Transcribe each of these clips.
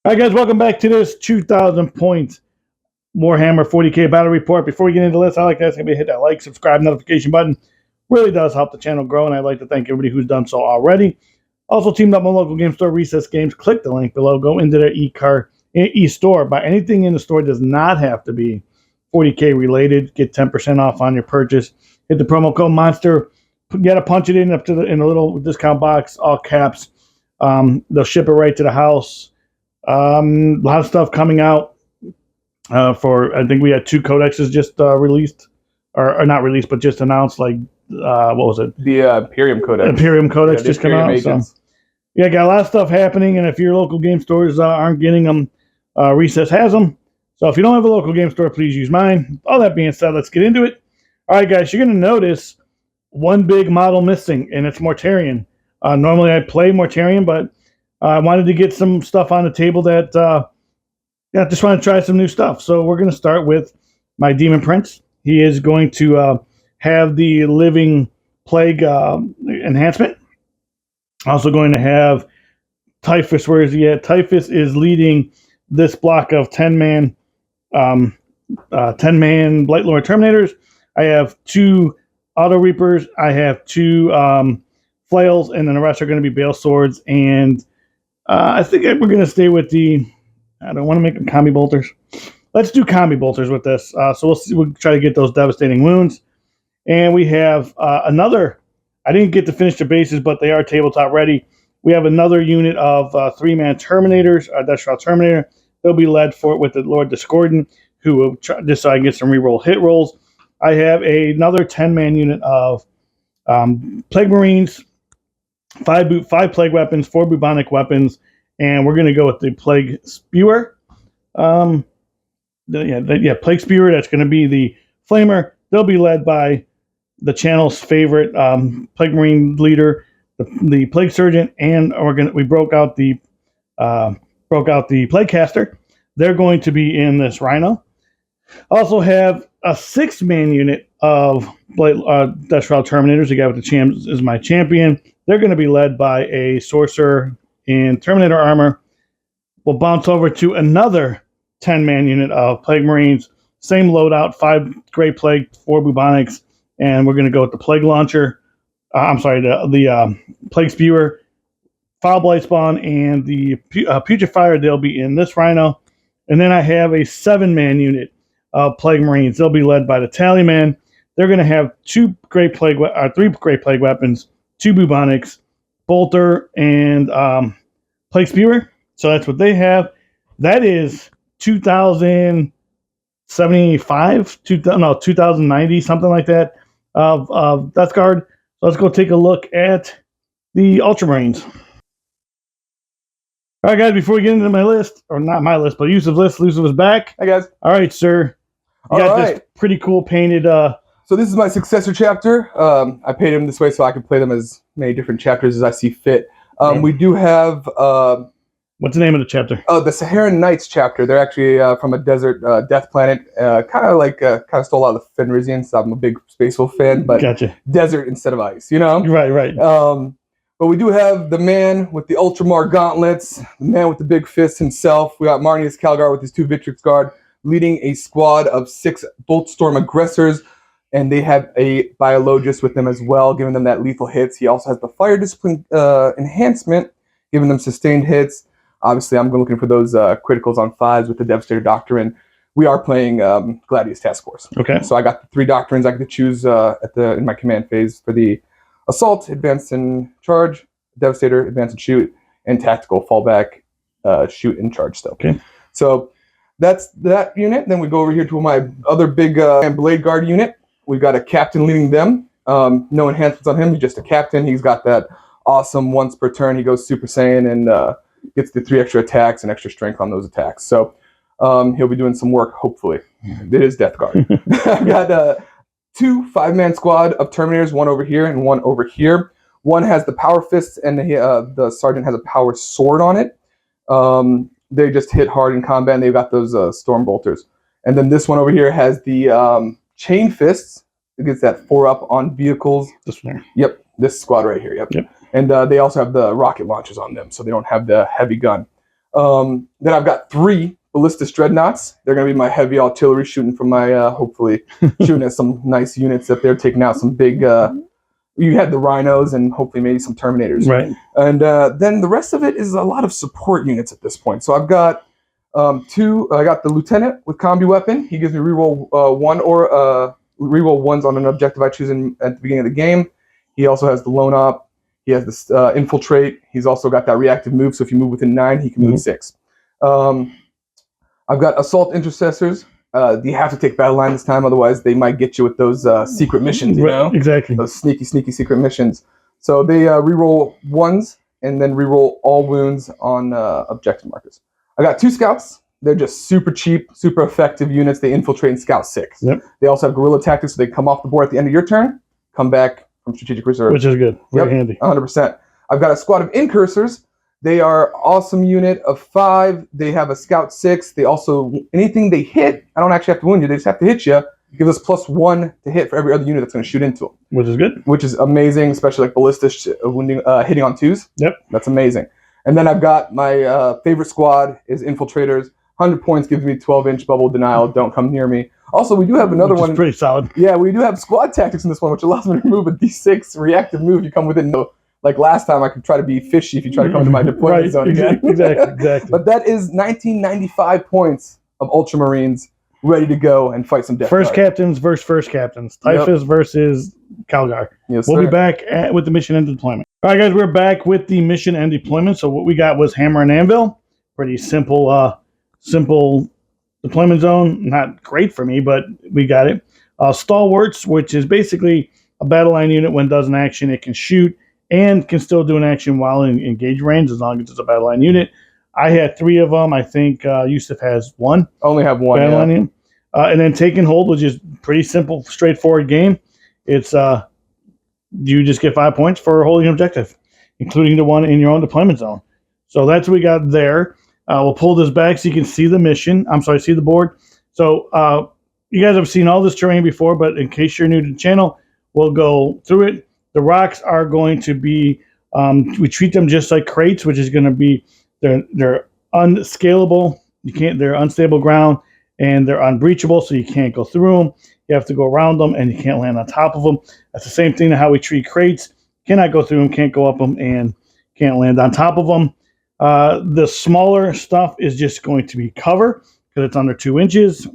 All right, guys, welcome back to this 2,000 point Warhammer 40k battle report. Before we get into this, I'd like to ask everybody to hit that like, subscribe, notification button. Really does help the channel grow, and I'd like to thank everybody who's done so already. Also, teamed up my local game store, Recess Games. Click the link below. Go into their e-store. Buy anything in the store. Does not have to be 40k related. Get 10% off on your purchase. Hit the promo code Monster. You got to punch it in up to in a little discount box, all caps. They'll ship it right to the house. A lot of stuff coming out for, I think we had 2 codexes just released, or not released, but just announced, like, what was it? The Imperium Codex. Imperium Codex just came out. So, yeah, got a lot of stuff happening, and if your local game stores aren't getting them, Recess has them. So if you don't have a local game store, please use mine. All that being said, let's get into it. All right, guys, you're going to notice one big model missing, and it's Mortarion. Normally I play Mortarion, but I wanted to get some stuff on the table that, just want to try some new stuff. So we're going to start with my Demon Prince. He is going to have the Living Plague enhancement. Also going to have Typhus. Where is he at? Typhus is leading this block of 10-man Blightlord Terminators. I have 2 Auto Reapers. I have 2 Flails, and then the rest are going to be Bale Swords. And I think we're going to stay with the... I don't want to make them Combi Bolters. Let's do Combi Bolters with this. So we'll try to get those devastating wounds. And we have another... I didn't get to finish the bases, but they are tabletop ready. We have another unit of 3-man Terminators, Deathshroud Terminator. They'll be led with the Lord Discordant, who will try, just so I can get some reroll hit rolls. I have another 10-man unit of Plague Marines, 5 plague weapons, 4 bubonic weapons, and we're going to go with the Plague Spewer. Plague Spewer. That's going to be the Flamer. They'll be led by the channel's favorite Plague Marine leader, the Plague Surgeon, and we broke out the Plague Caster. They're going to be in this Rhino. Also have a 6-man unit of Deathshroud Terminators. The guy with the champs is my champion. They're going to be led by a Sorcerer in Terminator armor. We'll bounce over to another 10-man unit of Plague Marines. Same loadout, 5 Grey Plague, 4 Bubonics, and we're going to go with the Plague Launcher. The Plague Spewer, Foul Blight Spawn, and the Putrefier. They'll be in this Rhino. And then I have a 7-man unit of Plague Marines. They'll be led by the Tallyman. They're going to have 3 Great Plague weapons, 2 Bubonics, Bolter, and Plague Spewer. So that's what they have. That is 2,075, 2,090, something like that, of Death Guard. So let's go take a look at the Ultramarines. All right, guys, before we get into my list, or not my list, but Yusuf's list, Yusuf is back. Hi, guys. All right, sir. You got this pretty cool painted... So this is my successor chapter. I painted them this way so I can play them as many different chapters as I see fit. We do have... what's the name of the chapter? The Saharan Knights chapter. They're actually from a desert death planet. Kind of stole out of the Fenrisians. I'm a big Space Wolf fan, but gotcha. Desert instead of ice, you know? Right. But we do have the man with the Ultramar gauntlets, the man with the big fist himself. We got Marnius Calgar with his 2 Victrix Guard, leading a squad of 6 Boltstorm aggressors, and they have a Biologist with them as well, giving them that lethal hits. He also has the Fire Discipline enhancement, giving them sustained hits. Obviously, I'm looking for those criticals on 5s with the Devastator Doctrine. We are playing Gladius Task Force. Okay. So I got the 3 Doctrines I get to choose in my command phase for the Assault, Advance and Charge, Devastator, Advance and Shoot, and Tactical, Fallback, Shoot and Charge still. Okay. So that's that unit. Then we go over here to my other big Blade Guard unit. We've got a Captain leading them. No enhancements on him. He's just a Captain. He's got that awesome once per turn. He goes Super Saiyan and gets the 3 extra attacks and extra strength on those attacks. So he'll be doing some work, hopefully. It is Death Guard. I've got 2 5-man squad of Terminators, 1 over here and 1 over here. One has the Power Fists, and the Sergeant has a Power Sword on it. They just hit hard in combat, and they've got those Storm Bolters. And then this one over here has the Chain Fists. It gets that 4-up on vehicles. This one here. Yep, this squad right here. Yep. And they also have the rocket launchers on them, so they don't have the heavy gun. Then I've got 3 ballistic dreadnoughts. They're going to be my heavy artillery, shooting from my hopefully shooting at some nice units that they're taking out some big. You had the rhinos and hopefully maybe some terminators. Right. And then the rest of it is a lot of support units at this point. So I've got 2. I got the lieutenant with combi weapon. He gives me reroll 1 or reroll 1s on an objective I choose at the beginning of the game. He also has the lone op. He has this infiltrate. He's also got that reactive move. So if you move within 9, he can move 6. I've got assault intercessors. You have to take battle line this time, otherwise they might get you with those secret missions. You know, exactly. Those sneaky secret missions. So they reroll 1s and then reroll all wounds on objective markers. I got 2 scouts. They're just super cheap, super effective units. They infiltrate and scout 6. Yep. They also have guerrilla tactics, so they come off the board at the end of your turn, come back from strategic reserve. Which is good. Very handy. 100%. I've got a squad of incursors. They are awesome unit of 5. They have a scout 6. They also, anything they hit, I don't actually have to wound you. They just have to hit you. It gives us +1 to hit for every other unit that's going to shoot into them. Which is good. Which is amazing, especially like ballistic wounding, hitting on 2s. Yep. That's amazing. And then I've got my favorite squad is infiltrators. 100 points gives me 12-inch bubble denial. Don't come near me. Also, we do have another one. Pretty solid. Yeah, we do have squad tactics in this one, which allows me to remove a D6 reactive move. You come within no. Like last time, I could try to be fishy if you try to come into my deployment zone again. Exactly. But that is 1995 points of Ultramarines ready to go and fight some death. First captains versus first captains. Typhus versus Calgar. Yes, we'll sir. be back with the mission and deployment. All right, guys, we're back with the mission and deployment. So what we got was Hammer and Anvil. Pretty simple, simple deployment zone. Not great for me, but we got it. Stalwarts, which is basically a battle line unit. When it does an action, it can shoot and can still do an action while in engage range as long as it's a battle line unit. I had 3 of them. I think Yusuf has 1. I only have 1. Battle line unit. And then take and hold, which is pretty simple, straightforward game. It's you just get 5 points for holding an objective, including the one in your own deployment zone. So that's what we got there. We'll pull this back so you can see the mission. I'm sorry, see the board. So you guys have seen all this terrain before, but in case you're new to the channel, we'll go through it. The rocks are going to be, we treat them just like crates, which is going to be, they're unscalable. They're unstable ground, and they're unbreachable, so you can't go through them. You have to go around them, and you can't land on top of them. That's the same thing to how we treat crates. Cannot go through them, can't go up them, and can't land on top of them. The smaller stuff is just going to be cover, because it's under 2 inches,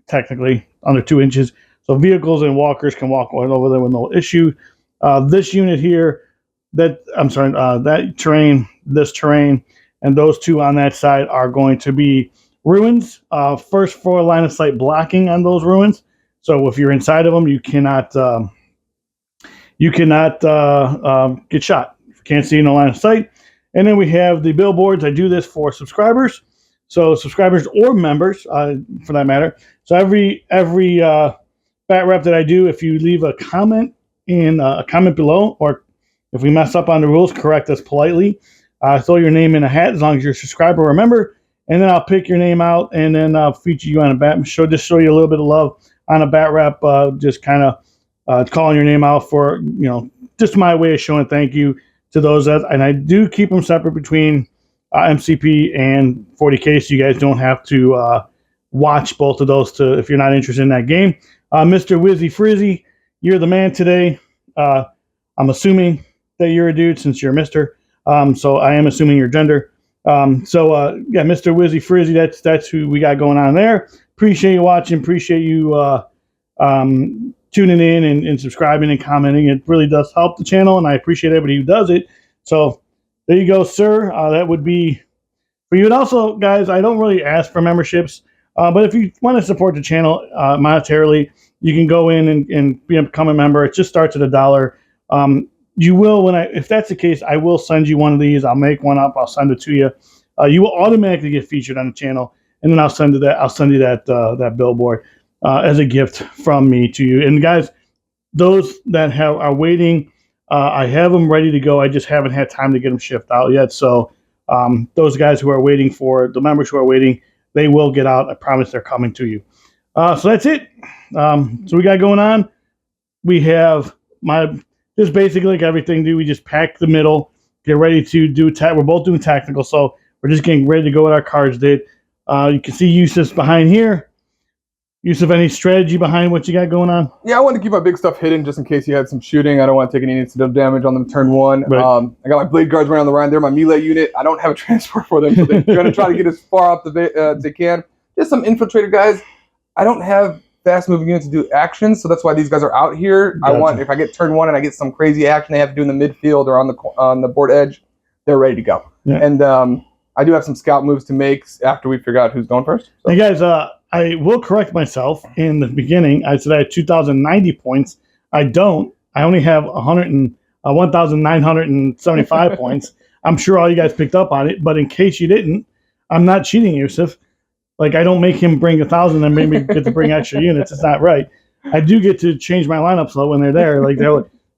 technically under 2 inches. So vehicles and walkers can walk right over there with no issue. This unit here, that terrain, this terrain, and those 2 on that side are going to be ruins. First floor line of sight blocking on those ruins. So if you're inside of them, you cannot get shot. If you can't see in the line of sight. And then we have the billboards. I do this for subscribers. So subscribers or members, for that matter. So every bat rep that I do, if you leave a comment in a comment below, or if we mess up on the rules, correct us politely. Throw your name in a hat as long as you're a subscriber or a member, and then I'll pick your name out and then I'll feature you on a bat show. Just show you a little bit of love on a bat rep. Just kind of calling your name out for, just my way of showing thank you to those and I do keep them separate between MCP and 40k, so you guys don't have to watch both of those if you're not interested in that game. Mr. Wizzy Frizzy, you're the man today. I'm assuming that you're a dude since you're a Mister. So I am assuming your gender. Yeah, Mr. Wizzy Frizzy, that's who we got going on there. Appreciate you watching. Appreciate you tuning in and subscribing and commenting. It really does help the channel, and I appreciate everybody who does it. So there you go, sir. That would be for you. And also, guys, I don't really ask for memberships, but if you want to support the channel monetarily, you can go in and become a member. It just starts at $1. You will, if that's the case, I will send you one of these. I'll make one up. I'll send it to you. You will automatically get featured on the channel, and then I'll send you that billboard as a gift from me to you. And guys, those that are waiting, I have them ready to go. I just haven't had time to get them shipped out yet. So those guys who are waiting for the members who are waiting, they will get out. I promise they're coming to you. So that's it. So we got going on. We have just basically like everything. We just pack the middle, get ready to do we're both doing tactical. So We're just getting ready to go what our cards did. You can see Yusuf's behind here. Yusuf, any strategy behind what you got going on? Yeah, I want to keep my big stuff hidden just in case you had some shooting. I don't want to take any incidental damage on them turn 1. Right. I got my blade guards right on the line. They're my melee unit. I don't have a transport for them, so they're going to try to get as far up as they can. Just some infiltrator guys. I don't have fast moving units to do actions, so that's why these guys are out here. Gotcha. I want, if I get turn 1 and I get some crazy action they have to do in the midfield or on the board edge, they're ready to go. Yeah. And I do have some scout moves to make after we figure out who's going first. So. Hey guys, I will correct myself. In the beginning, I said I had 2,090 points. I don't. I only have 1,975 points. I'm sure all you guys picked up on it, but in case you didn't, I'm not cheating, Yusuf. Like, I don't make him bring 1,000 and maybe get to bring extra units. It's not right. I do get to change my lineups though when they're there. Like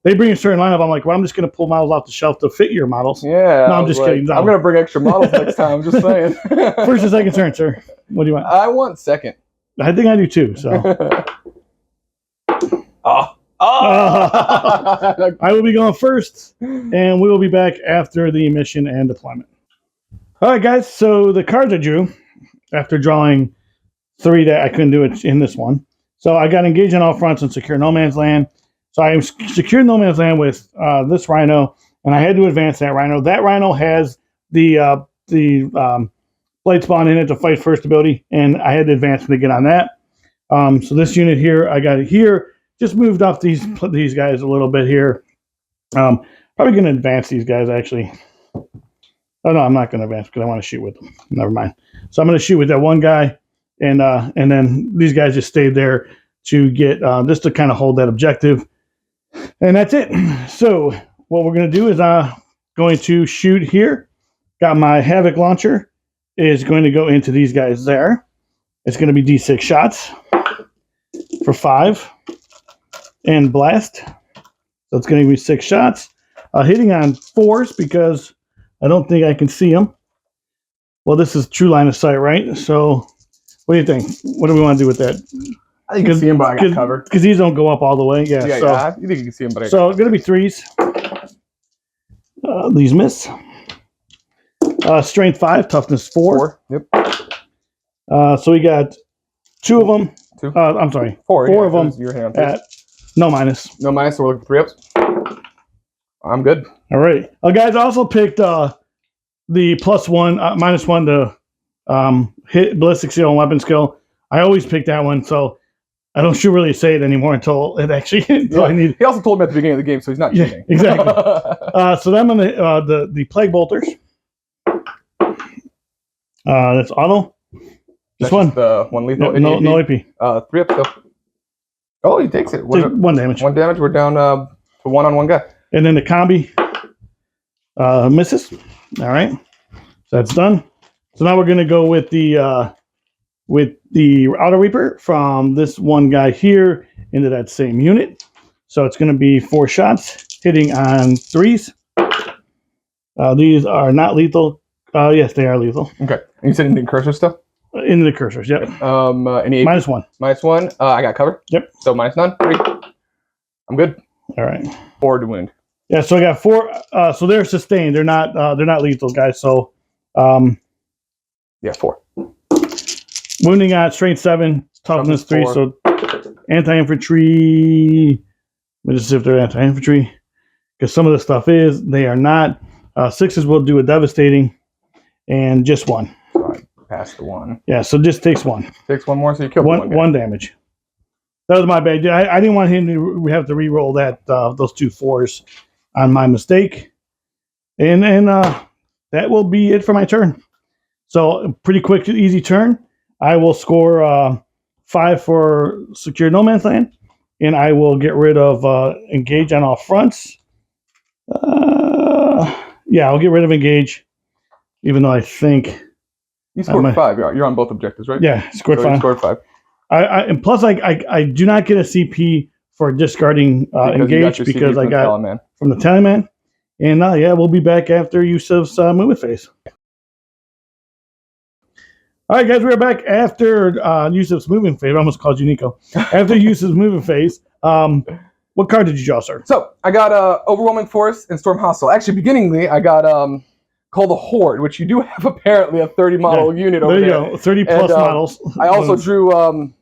they bring a certain lineup. I'm like, well, I'm just going to pull models off the shelf to fit your models. Yeah. No, I'm just kidding. No. I'm going to bring extra models next time. I'm just saying. First or second turn, sir. What do you want? I want second. I think I do too. So. I will be going first, and we will be back after the mission and deployment. All right, guys. So the cards I drew after drawing 3 that I couldn't do it in this one. So I got engaged on all fronts and secure no man's land. So I secured no man's land with this rhino, and I had to advance that rhino. That rhino has the blade spawn in it to fight first ability, and I had to advance to get on that. So this unit here, I got it here. Just moved off these guys a little bit here. Probably going to advance these guys, actually. Oh, no, I'm not going to advance because I want to shoot with them. Never mind. So I'm going to shoot with that one guy, and then these guys just stayed there to get just to kind of hold that objective. And that's it. So what we're going to do is going to shoot here. Got my Havoc launcher. Is going to go into these guys there. It's going to be D6 shots for 5 and blast. So it's going to be 6 shots. Hitting on 4s because I don't think I can see them. Well, this is true line of sight, right? So what do you think? What do we want to do with that? I think you can see him, but I got covered. Because these don't go up all the way. Yeah, yeah, so, yeah. You think you can see him, but so it's going to be 3s. These miss. Strength 5, toughness 4. Yep. So we got 2 of them. 2. I'm sorry. 4 of them. Your hand At no minus. No minus. So we're looking for 3 ups. I'm good. All right. Guys, I also picked the +1, -1 to hit ballistic skill and weapon skill. I always pick that one, so I don't should really say it anymore until it actually. I need. He also told me at the beginning of the game, so he's not cheating. Yeah, exactly. So then I'm gonna the plague bolters. That's auto. This one. The one lethal. No AP. 3 ups though. Oh, he takes it. 1 damage. 1 damage. We're down to 1 on 1 guy. And then the combi misses. All right. So that's done. So now we're gonna go with the Auto Reaper from this one guy here into that same unit. So it's going to be 4 shots hitting on 3s. These are not lethal. Yes, they are lethal. Okay. And you said into the cursor stuff? Into the cursors, yep. Any -1. -1. I got cover. Yep. So -none. 3. I'm good. All right. 4 to wound. Yeah. So I got 4. So they're sustained. They're not lethal, guys. So. Yeah, 4. Wounding at strength 7, toughness 3. 4. So anti-infantry. Let me just see if they're anti-infantry. Because some of the stuff is, they are not. 6s will do a devastating. And just 1. Pass the 1. Yeah, so just takes 1. Takes 1 more, so you kill 1 damage. That was my bad. I didn't want him to have to re-roll that those 2 4s on my mistake. And that will be it for my turn. So pretty quick, easy turn. I will score 5 for secure no man's land, and I will get rid of engage on all fronts. Yeah, I'll get rid of engage, even though I think you scored 5. You're on both objectives, right? Yeah, scored 5. You scored 5. And plus, I do not get a CP for discarding engage because I got from the Tallyman. And yeah, we'll be back after Yusuf's movement phase. All right, guys, we're back after Yusuf's movement phase. I almost called you Nico. After Yusuf's movement phase, what card did you draw, sir? So I got Overwhelming Force and Storm Hostile. Actually, beginningly, I got called the Horde, which you do have apparently a 30 model unit over there. There you go, 30 plus models. I also drew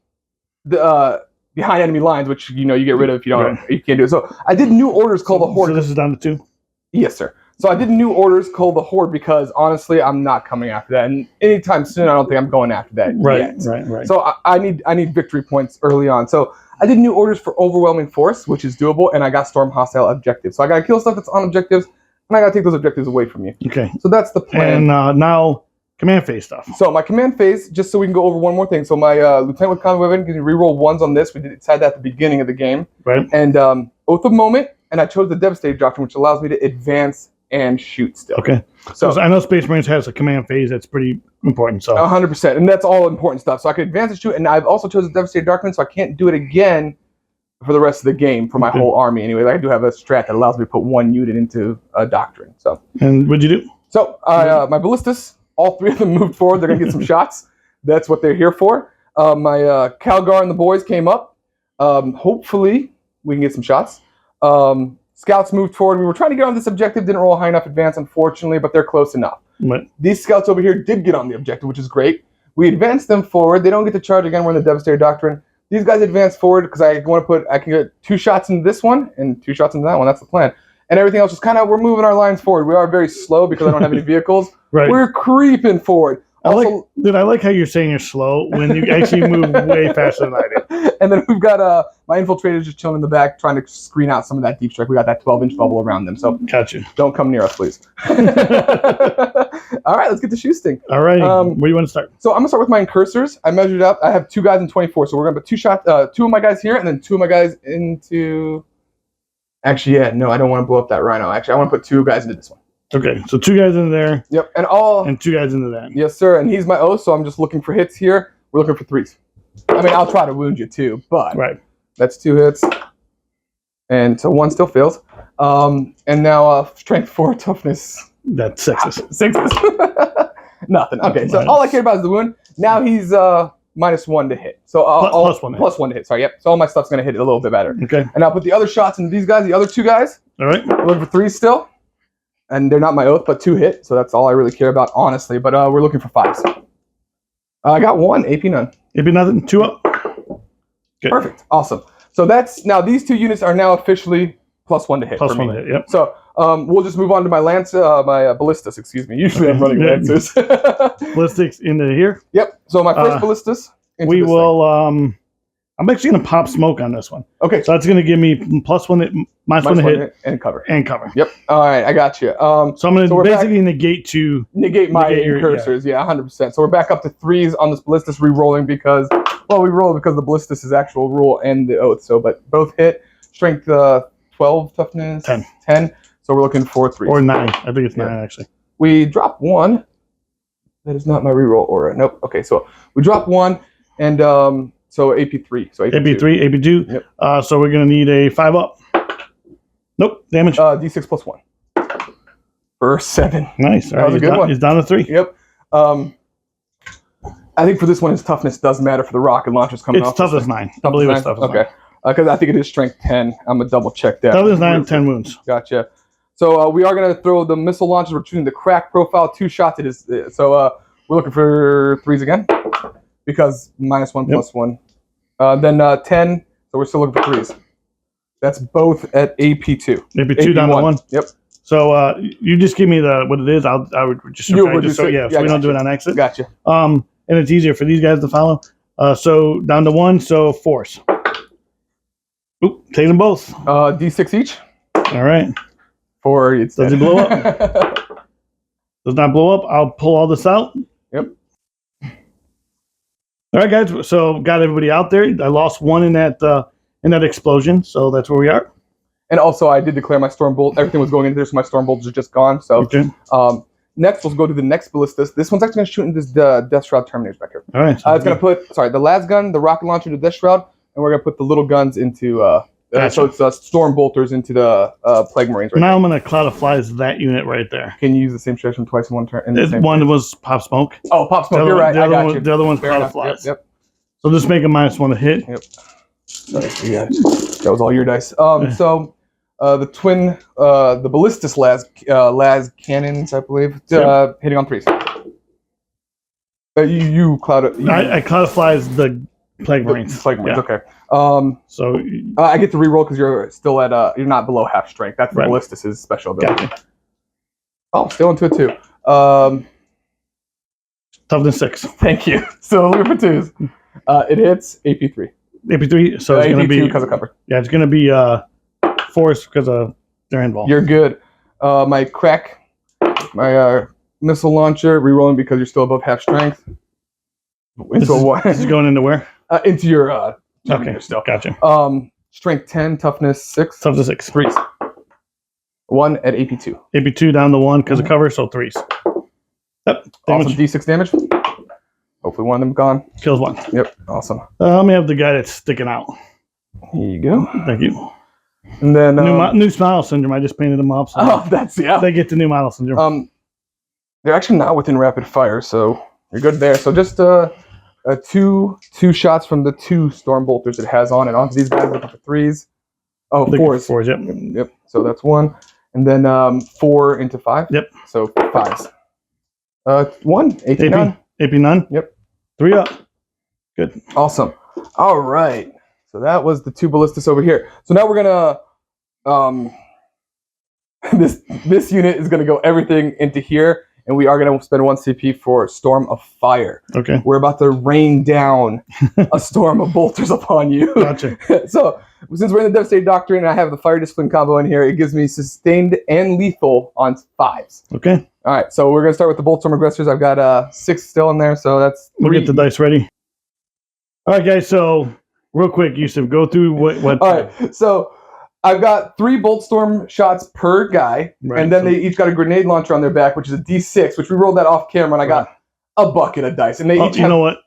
the behind enemy lines, which you get rid of if you don't. You can't do it. So I did new orders called the Horde. So this is down to 2. Yes, sir. So I did new orders called the Horde because honestly, I'm not coming after that, and anytime soon, I don't think I'm going after that yet. Right. So I need victory points early on. So I did new orders for overwhelming force, which is doable, and I got storm hostile objectives. So I got to kill stuff that's on objectives, and I got to take those objectives away from you. Okay. So that's the plan. And now command phase stuff. So my command phase, just so we can go over one more thing. So my lieutenant with combat weapon can reroll 1s on this. We decided that at the beginning of the game. Right. And Oath of Moment, and I chose the Devastator Doctrine, which allows me to advance and shoot still. Okay. So I know Space Marines has a command phase that's pretty important. So 100%, and that's all important stuff. So I could advance and shoot, and I've also chosen Devastator Doctrine, so I can't do it again for the rest of the game for my whole army. Anyway, I do have a strat that allows me to put 1 unit into a doctrine. So. And what'd you do? So my ballistas, all 3 of them moved forward. They're gonna get some shots. That's what they're here for. My Calgar and the boys came up. Hopefully we can get some shots. Scouts moved forward. We were trying to get on this objective, didn't roll a high enough advance, unfortunately, but they're close enough. Right. These scouts over here did get on the objective, which is great. We advanced them forward. They don't get to charge again. We're in the Devastator Doctrine. These guys advance forward because I can get 2 shots into this one and 2 shots into that one. That's the plan. And everything else is we're moving our lines forward. We are very slow because I don't have any vehicles. Right. We're creeping forward. I like how you're saying you're slow when you actually move way faster than I do. And then we've got my infiltrators just chilling in the back, trying to screen out some of that deep strike. We got that 12-inch bubble around them, so gotcha. Don't come near us, please. All right, let's get to shoosting. All right, where do you want to start? So I'm gonna start with my incursors. I measured up. I have 2 guys in 24, so we're gonna put 2 of my guys here, and then 2 of my guys into. Actually, yeah, no, I don't want to blow up that rhino. Actually, I want to put 2 guys into this one. Okay, so 2 guys in there. Yep, and 2 guys into that. Yes, sir. And he's my oath, so I'm just looking for hits here. We're looking for 3s. I mean, I'll try to wound you too, but that's 2 hits, and so 1 still fails. And now strength 4, toughness. That's 6s. 6s. Nothing. Okay, so all I care about is the wound. Now he's -1 to hit. So plus one to hit. Sorry, yep. So all my stuff's gonna hit it a little bit better. Okay. And I'll put the other shots into these guys, the other 2 guys. All right. We're looking for 3s still. And they're not my oath, but 2 hit, so that's all I really care about, honestly. But we're looking for 5s. I got 1, AP none. AP nothing, 2 up. Good. Perfect, awesome. So now these 2 units are now officially +1 to hit. +1 to hit, yep. So we'll just move on to my my ballistas. Excuse me. Usually I'm running lancers. Ballistics into here. Yep. So my first ballistas. We will. I'm actually going to pop smoke on this one. Okay. So that's going to give me -1 to hit and cover. Yep. All right, I got you. So I'm going to basically negate my incursors. Yeah, 100%. So we're back up to 3s on this ballistas, re-rolling because we roll because the ballistas is actual rule and the oath. So, but both hit. Strength 12, toughness 10. So we're looking for 3s. Or 9. I think it's 9 actually. We drop 1. That is not my reroll aura. Nope. Okay, so we drop 1 and so AP3. So AP3, AP2. Yep. So we're going to need a 5 up. Nope. Damage. D6 +1. For 7. Nice. That was a good one. He's down to 3. Yep. I think for this one, his toughness does matter for the rocket launchers coming off. It's toughness 9. I believe it's toughness 9. Okay. Because I think it is strength 10. I'm going to double check that. Toughness 9, 10 wounds. Gotcha. So we are going to throw the missile launchers. We're choosing the crack profile. 2 shots. It is. So we're looking for 3s again. Because -1 +1. Then 10, so we're still looking for 3s. That's both at AP2. AP2 down to 1? Yep. So you just give me what it is. I would just subtract so we don't do it on exit. Gotcha. And it's easier for these guys to follow. So down to 1, so 4s. Oop, take them both. D6 each. All right. 4. Does it blow up? Does not blow up. I'll pull all this out. Yep. All right, guys. So got everybody out there. I lost 1 in that explosion, so that's where we are. And also, I did declare my storm bolt. Everything was going into there, so my storm bolts are just gone. So next, we'll go to the next ballistas. This one's actually going to shoot into this Death Shroud Terminators back here. All right. It's going to put the las gun, the rocket launcher, the Death Shroud, and we're going to put the little guns into. So it's storm bolters into the Plague Marines. Right now I'm going to Cloud of Flies that unit right there. Can you use the same strategy twice in one turn? One was Pop Smoke. Oh, Pop Smoke. You're right. I got you. The other one's Cloud of Flies. Yep. So just make a -1 to hit. Yep. Sorry, that was all your dice. So the twin, the ballistic las cannons, I believe, hitting on 3s. You cloud it. I cloud flies the Plague Marines. Plague Marines, okay. So I get to reroll because you're still at you're not below half strength. That's the right. ballistic's special ability. Gotcha. Oh, still into it too. Toughness 6. Thank you. So looking for 2s. It hits AP3. AP3. So it's going to be because of cover. Yeah, it's going to be force because of their handball. You're good. My crack, my missile launcher, rerolling because you're still above half strength. Into a 1. This is going into where? Into your okay. Still. Gotcha. Strength 10, toughness 6. Toughness 6. 3s. 1 at AP2. AP2 down to 1 because of cover, so 3s. Yep. Awesome. D6 damage. Hopefully one of them gone. Kills 1. Yep. Awesome. Let me have the guy that's sticking out. Here you go. Thank you. And then new smile syndrome. I just painted them up. So that's they get the new model syndrome. They're actually not within rapid fire, so you're good there. So just two shots from the 2 storm bolters it has on it. Onto these guys looking for 3s. Oh, 4s. 4s. Yep. Yep. So that's 1, and then 4 into 5. Yep. So 5s. 1 AP 9. AP 9. Yep. 3 up. Good. Awesome. All right. So that was the 2 ballistas over here. So now we're gonna this unit is gonna go everything into here, and we are gonna spend 1 CP for Storm of Fire. Okay. We're about to rain down a storm of bolters upon you. Gotcha. So since we're in the Devastating Doctrine and I have the Fire Discipline combo in here, it gives me sustained and lethal on 5s. Okay. All right. So we're gonna start with the Boltstorm Aggressors. I've got 6 still in there, so that's 3. We'll get the dice ready. All right, guys. So real quick, Yusuf, go through what. All right. So I've got 3 Boltstorm shots per guy, right, and then they each got a grenade launcher on their back, which is a D6, which we rolled that off camera, and I got a bucket of dice. And they each have, you know what?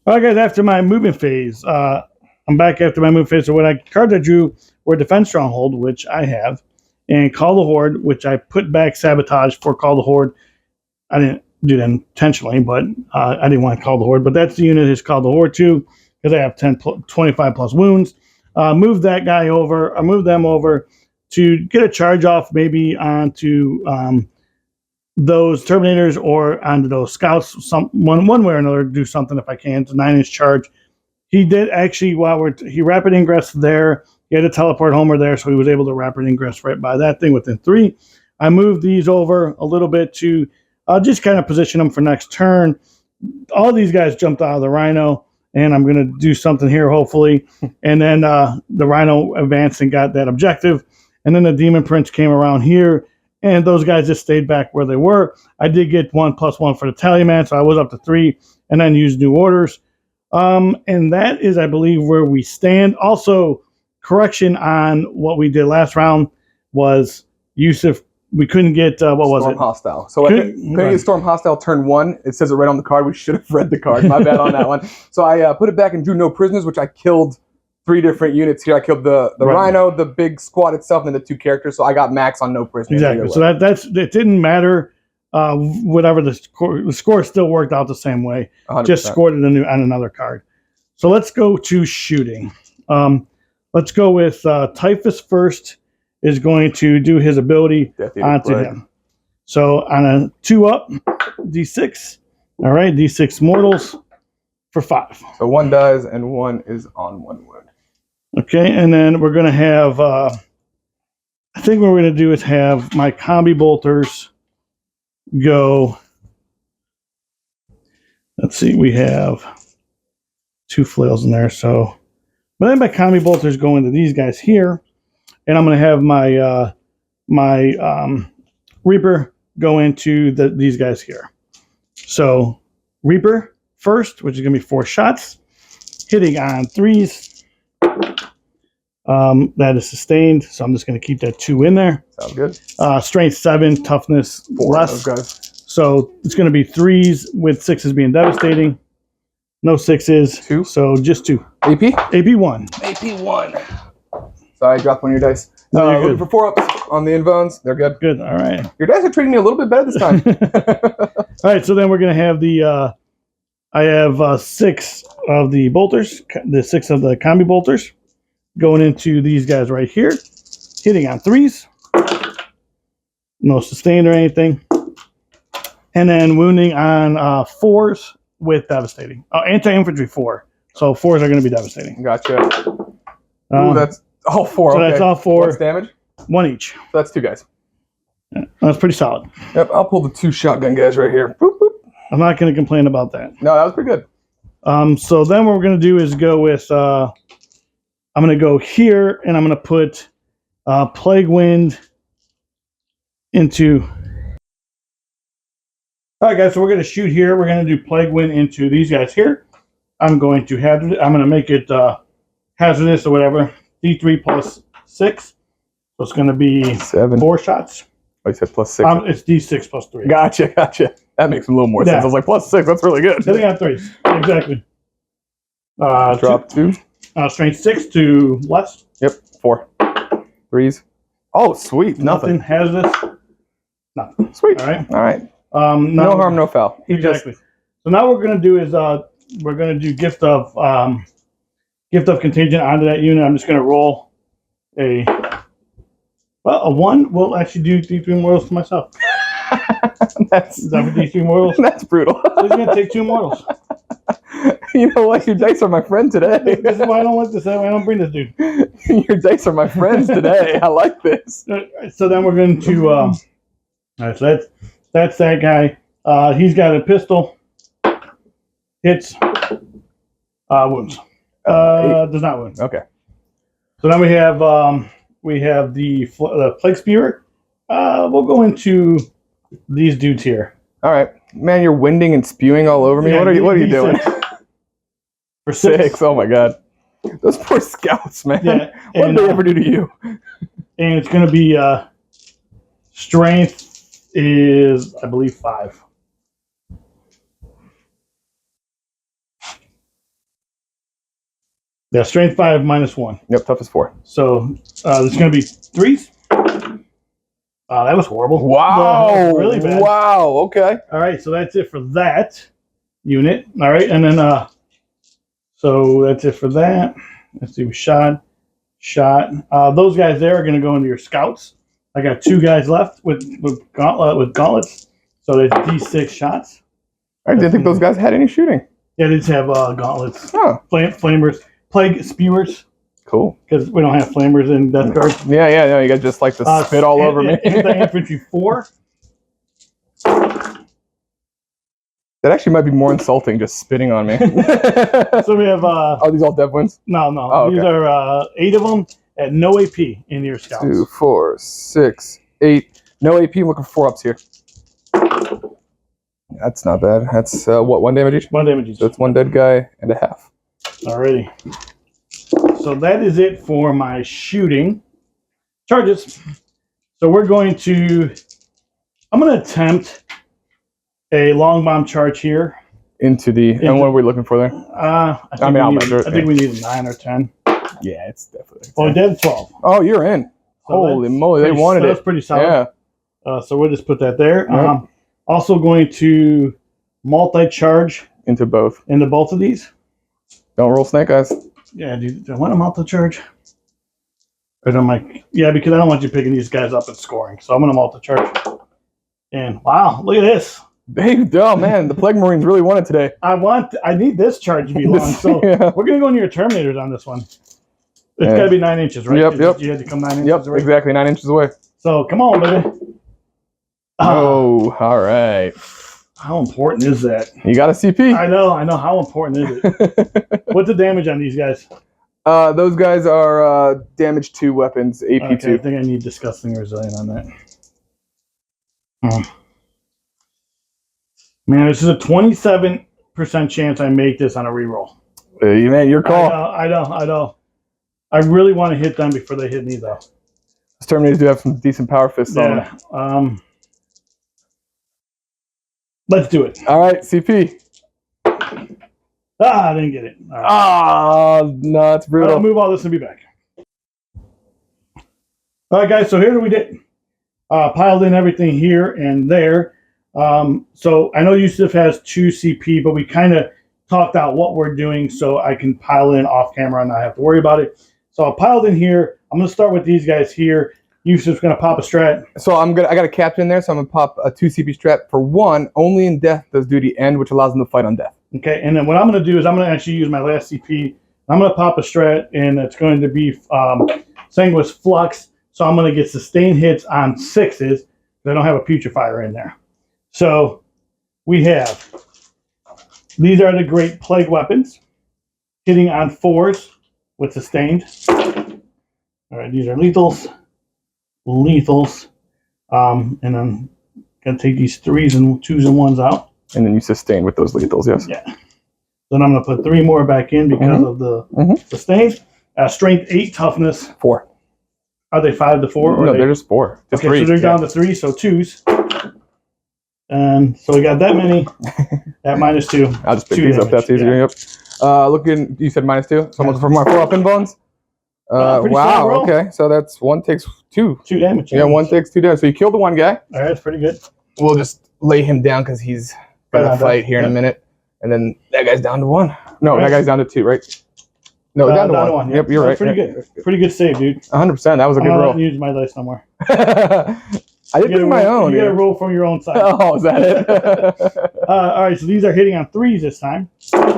All right, guys. After my movement phase, I'm back after my movement phase. So cards I drew were Defense Stronghold, which I have, and Call the Horde, which I put back Sabotage for Call the Horde. I didn't do that intentionally, but I didn't want to Call the Horde. But that's the unit is called the Horde 2 because I have 25 plus wounds. Move that guy over. I move them over to get a charge off maybe onto those Terminators or onto those Scouts. One way or another, do something if I can. It's a 9-inch charge. He did actually, he rapid ingress there. He had to teleport Homer there, so he was able to rapid ingress right by that thing within 3. I moved these over a little bit to just kind of position them for next turn. All these guys jumped out of the Rhino, and I'm going to do something here, hopefully. And then the Rhino advanced and got that objective. And then the Demon Prince came around here, and those guys just stayed back where they were. I did get 1+1 for the Tallyman, so I was up to 3, and then used new orders. And that is, I believe, where we stand. Also, correction on what we did last round was Yusuf. We couldn't get what was Storm it? Hostile. So I couldn't get Storm Hostile turn 1. It says it right on the card. We should have read the card. My bad on that one. So I put it back and drew no prisoners, which I killed 3 different units here. I killed the Rhino, the big squad itself, and then the 2 characters. So I got max on no prisoners. Exactly. So it didn't matter. Whatever the score still worked out the same way. 100%. Just scored it on another card. So let's go to shooting. Let's go with Typhus first. Is going to do his ability onto him. So on a 2 up, D6. All right, D6 mortals for 5. So 1 dies and 1 is on 1 wound. Okay, and then we're going to have, I think what we're going to do is have my combi bolters go. Let's see, we have 2 flails in there. So, but then my combi bolters go into these guys here. And I'm going to have my Reaper go into these guys here. So Reaper first, which is going to be 4 shots, hitting on 3s. That is sustained, so I'm just going to keep that 2 in there. Sounds good. Strength 7, toughness 4 less. guys. So it's going to be 3s with 6s being devastating. No 6s. 2. So just 2. AP? AP1. AP1. Sorry, I dropped one of your dice. No, you're looking good. for 4-ups on the inbones. They're good. Good. All right. Your dice are treating me a little bit better this time. All right. So then we're going to have the, I have 6 of the bolters, the 6 of the combi bolters going into these guys right here, hitting on 3s. No sustained or anything. And then wounding on 4s with devastating. Anti-infantry 4. So 4s are going to be devastating. Gotcha. Ooh, that's all 4. So okay. that's all 4. What's damage? 1 each. So that's 2 guys. Yeah, that's pretty solid. Yep, I'll pull the 2 shotgun guys right here. Boop, boop. I'm not going to complain about that. No, that was pretty good. So then what we're going to do is go with, I'm going to go here, and I'm going to put Plague Wind into... All right, guys, so we're going to shoot here. We're going to do Plague Wind into these guys here. I'm going to make it hazardous or whatever. D3 plus 6. So it's going to be 7. 4 shots. Oh, you said plus 6. It's D6 plus 3. Gotcha. That makes a little more sense. I was like, plus 6, that's really good. Hitting on 3s. Exactly. Drop 2. Strength 6 to less. Yep, 4. 3s. Oh, sweet. Nothing. Hazardous. Nothing. Sweet. All right. All right. No harm, no foul. Exactly. So now what we're going to do is we're going to do gift of contingent onto that unit. I'm just going to roll a 1 will actually do D3 mortals to myself. That's Is that for D3 mortals? That's brutal. So he's going to take 2 mortals. You know what? Your dice are my friend today. This is why I don't want this. I don't bring this dude. Your dice are my friends today. I like this. So then we're going to. All right, so that's that guy. He's got a pistol. Hits. Wounds. Does not wound. Okay. So then we have the Plague Spear. We'll go into these dudes here. All right, man. You're winding and spewing all over me. Yeah, what are you doing? For 6. Oh my god. Those poor scouts, man. Yeah, What did they ever do to you? And it's going to be strength is, I believe, 5. Yeah, strength 5 minus 1. Yep, toughest 4. So it's going to be 3s. That was horrible. Wow. That was really bad. Wow. Okay. All right, so that's it for that unit. All right, and then so that's it for that. Let's see, shot. Those guys there are going to go into your scouts. I got 2 guys left with gauntlets. So there's D6 shots. I didn't think those guys had any shooting. Yeah, they just have gauntlets. Oh. Flamers, plague spewers. Cool. Because we don't have flamers in Death Guard. Yeah. No, you guys just like to spit all over me. Anti-infantry 4. That actually might be more insulting, just spitting on me. So we have. Are these all dev wins? No. Oh, These okay. are 8 of them at no AP in your scouts. 2, 4, 6, 8. No AP. I'm looking for 4-ups here. That's not bad. That's what, 1 damage each? 1 damage each. So that's 1 dead guy and a half. Alrighty. So that is it for my shooting charges. So we're going to. I'm going to attempt a long bomb charge here. And what are we looking for there? I'll measure it. I think we need a 9 or 10. Yeah, it's definitely. Well, we did 12. Oh, you're in. So Holy moly, they wanted it. That's pretty solid. Yeah. So we'll just put that there. Yep. Also going to multi-charge Into both. into both of these. Don't roll snake eyes. Yeah, do I want a multi-charge? Yeah, because I don't want you picking these guys up and scoring. So I'm going to multi-charge. And wow, look at this. Oh man, the Plague Marines really won it today. I need this charge to be long. So Yeah. we're going to go into your Terminators on this one. It's got to be 9 inches, right? Yep. You had to come 9 inches. Yep, Right? exactly 9 inches away. So come on, baby. Oh, all right. How important is that? You got a CP. I know. How important is it? What's the damage on these guys? Those guys are damage 2 weapons, AP 2. Okay, I think I need Disgusting Resilient on that. Man, this is a 27% chance I make this on a reroll. Man, your call. I know. I really want to hit them before they hit me, though. Those Terminators do have some decent power fists on them. Let's do it. All right, CP. Ah, I didn't get it. All right. Oh, no, it's brutal. I'll move all this and be back. All right, guys, so here's what we did. Piled in everything here and there. So I know Yusuf has 2 CP, but we kind of talked out what we're doing so I can pile in off camera and not have to worry about it. So I piled in here. I'm going to start with these guys here. Yusuf's going to pop a strat. So I got a captain there, so I'm going to pop a 2 CP strat for 1. Only in death does duty end, which allows them to fight on death. Okay, and then what I'm going to do is I'm going to actually use my last CP. I'm going to pop a strat, and it's going to be Sanguis Flux. So I'm going to get sustained hits on 6s. Because I don't have a Putrefier in there. So we have, these are the great plague weapons. Hitting on 4s with sustained. All right, these are lethals. Lethals. And I'm going to take these 3s and 2s and 1s out. And then you sustain with those lethals, yes. Yeah. Then I'm going to put 3 more back in because of the sustained. Strength 8, toughness 4. Are they 5 to 4? No, they're just 4. Just okay, 3. So they're down to 3, so 2s. And so we got that many at -2. I'll just pick these up. That's easier. Yep. Looking, you said -2. So I'm looking for my 4 up in bones. Wow. Okay. So that's 1 takes 2. 2 damage. Yeah, 1 takes 2 damage. So you killed the 1 guy. All right, that's pretty good. We'll just lay him down because he's gonna fight here in a minute. And then that guy's down to 1. No, that guy's down to 2, right? No, down to 1. Yeah. Yep, you're right. Pretty good. Pretty good save, dude. 100%. That was a good roll. I'm not use my dice no more. I did bring my own. You got to roll from your own side. Oh, is that it? All right, so these are hitting on 3s this time.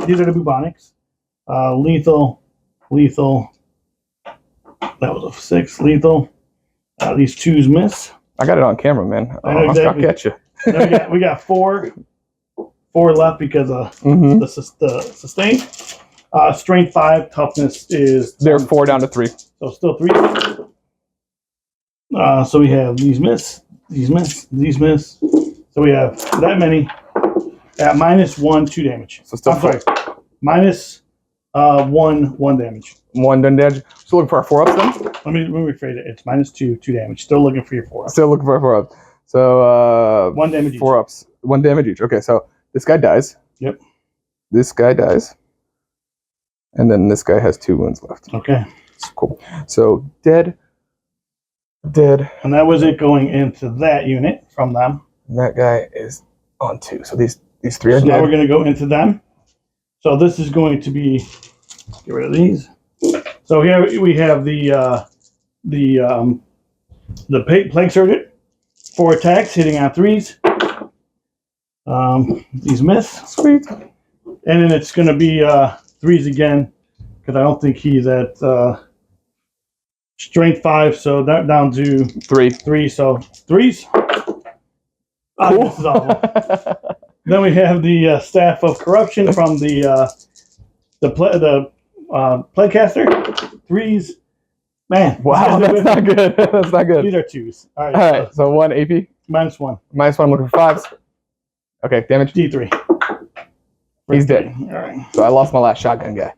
These are the bubonics. Lethal. That was a 6. Lethal. These 2s miss. I got it on camera, man. Exactly. I'll get you. we got 4 left because of the sustain. Strength 5, toughness is... They're 4 down to 3. So still 3. So we have these miss, these miss, these miss. So we have that many at -1, 2 damage. So still 4. -1 damage. 1 damage. Still looking for our 4-ups then? Let me rephrase it. It's -2, 2 damage. Still looking for your 4-ups. Still looking for our 4-ups. So 1 damage each. 4-ups. 1 damage each. Okay, so this guy dies. Yep. This guy dies. And then this guy has 2 wounds left. Okay. Cool. So dead. And that was it going into that unit from them. And that guy is on 2. So these 3 are dead. Now we're going to go into them. So this is going to be, get rid of these. So here we have the plague surgeon. 4 attacks hitting on 3s. These miss. Sweet. And then it's going to be 3s again because I don't think he's at strength 5, so that down to 3. So 3s. Cool. This is awful. Then we have the staff of corruption from the Plaguecaster. 3s. Man. Wow, that's not good. That's not good. These are 2s. All right. So 1 AP. -1. -1. I'm looking for 5s. Okay, damage. D3. He's dead. All right. So I lost my last shotgun guy.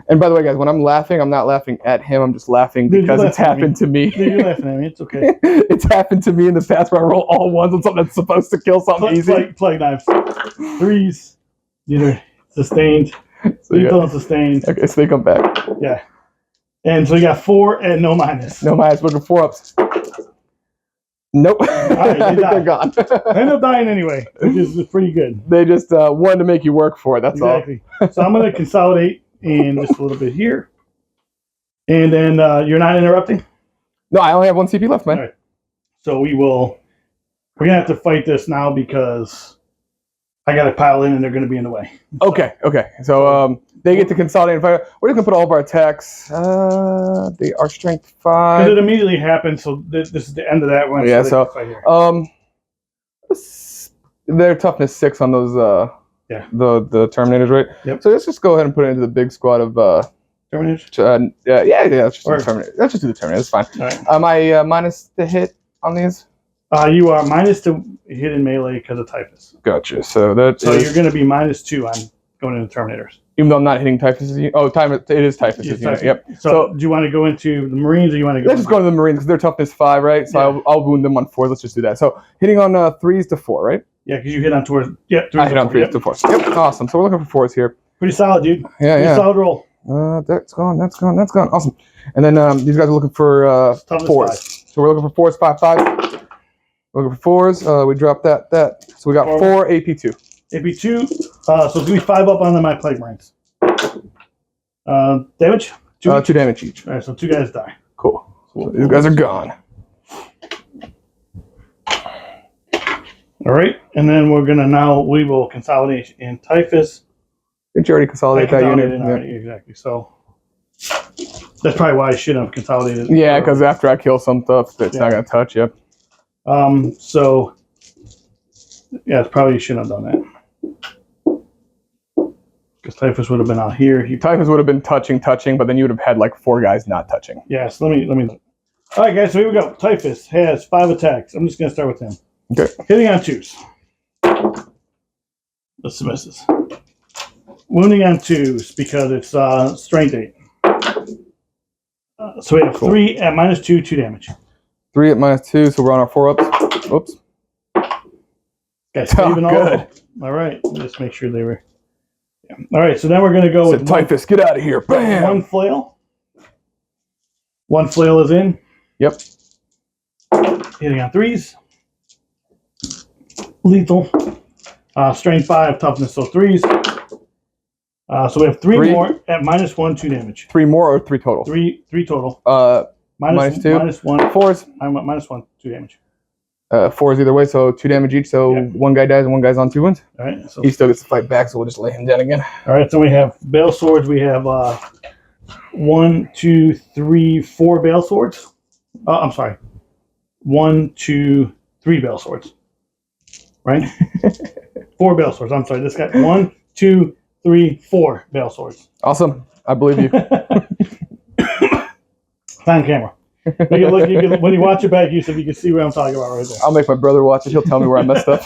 And by the way, guys, when I'm laughing, I'm not laughing at him. I'm just laughing because it's happened to me. Dude, you're laughing at me. It's okay. It's happened to me in the past where I roll all 1s on something that's supposed to kill something easy. Plague knives. 3s. These are sustained. So Lethal and sustained. Okay, so they come back. Yeah. And so you got 4 and no minus. No minus. Looking 4-ups. Nope. Right, they're gone. They end up dying anyway, which is pretty good. They just wanted to make you work for it. That's all. So I'm going to consolidate in just a little bit here. And then you're not interrupting? No, I only have 1 CP left, man. All right. So we're going to have to fight this now because I got to pile in and they're going to be in the way. Okay. So they get to consolidate and fight. We're just going to put all of our attacks. They are strength 5. Because it immediately happened, so this is the end of that one. Yeah, so their toughness 6 on those the Terminators, right? Yep. So let's just go ahead and put it into the big squad of Terminators? yeah, let's just do the Terminator. Let's just do the Terminator. That's fine. All right. Am I minus the hit on these? You are minus to hit in melee because of typhus. Gotcha. So that you're going to be -2 on going into Terminators. Even though I'm not hitting typhus. It is typhus. Yep. So do you want to go into the Marines or you want to go? Let's just go to the Marines because their toughness 5, right? So yeah. I'll wound them on 4. Let's just do that. So hitting on 3s to 4, right? Yeah, because you hit on towards. Yeah, I hit on 3s to 4. Yep. Awesome. So we're looking for 4s here. Pretty solid, dude. Yeah, Pretty yeah. solid roll. That's gone. That's gone. That's gone. Awesome. And then these guys are looking for Toughness 4s. 5. So we're looking for 4s, 5. We're looking for 4s. We dropped that. So we got 4 AP2. AP2. So it's gonna be 5 up on my Plague Marines. Damage? 2 damage each. All right, so 2 guys die. Cool. So these guys are gone. All right, and then we will consolidate in Typhus. Did you already consolidate that unit? Already, exactly. So that's probably why I shouldn't have consolidated. Yeah, because after I kill some stuff, it's not gonna touch. Yep. So yeah, it's probably you shouldn't have done that. Because Typhus would have been out here. Typhus would have been touching, but then you would have had like 4 guys not touching. Yes, let me. All right, guys. So here we go. Typhus has 5 attacks. I'm just gonna start with him. Okay. Hitting on 2s. Let's see misses. Wounding on 2s because it's strength 8. So we have 3 at -2, 2 damage. 3 at -2, so we're on our 4 ups. Oops. Guys, saving all. Good. All right. Just make sure they were. Yeah. All right. So then we're gonna go with Typhus. Get out of here! Bam. 1 flail. 1 flail is in. Yep. Hitting on 3s. Lethal. Strength 5, toughness, so 3s. So we have 3 more at -1, 2 damage. 3 more or 3 total? 3 total. Minus 2. -1. 4s. I'm at -1, 2 damage. 4s either way, so 2 damage each. So 1 guy dies and 1 guy's on 2 wounds. All right. So he still gets to fight back, so we'll just lay him down again. All right. So we have Bale Swords. We have 1, 2, 3, 4 Bale Swords. I'm sorry. 1, 2, 3 Bale Swords. Right? 4 Bale Swords. I'm sorry. This guy. 1, 2, 3, 4 Bale Swords. Awesome. I believe you. It's on camera. When you watch it back, Yusuf, you can see what I'm talking about right there. I'll make my brother watch it. He'll tell me where I messed up.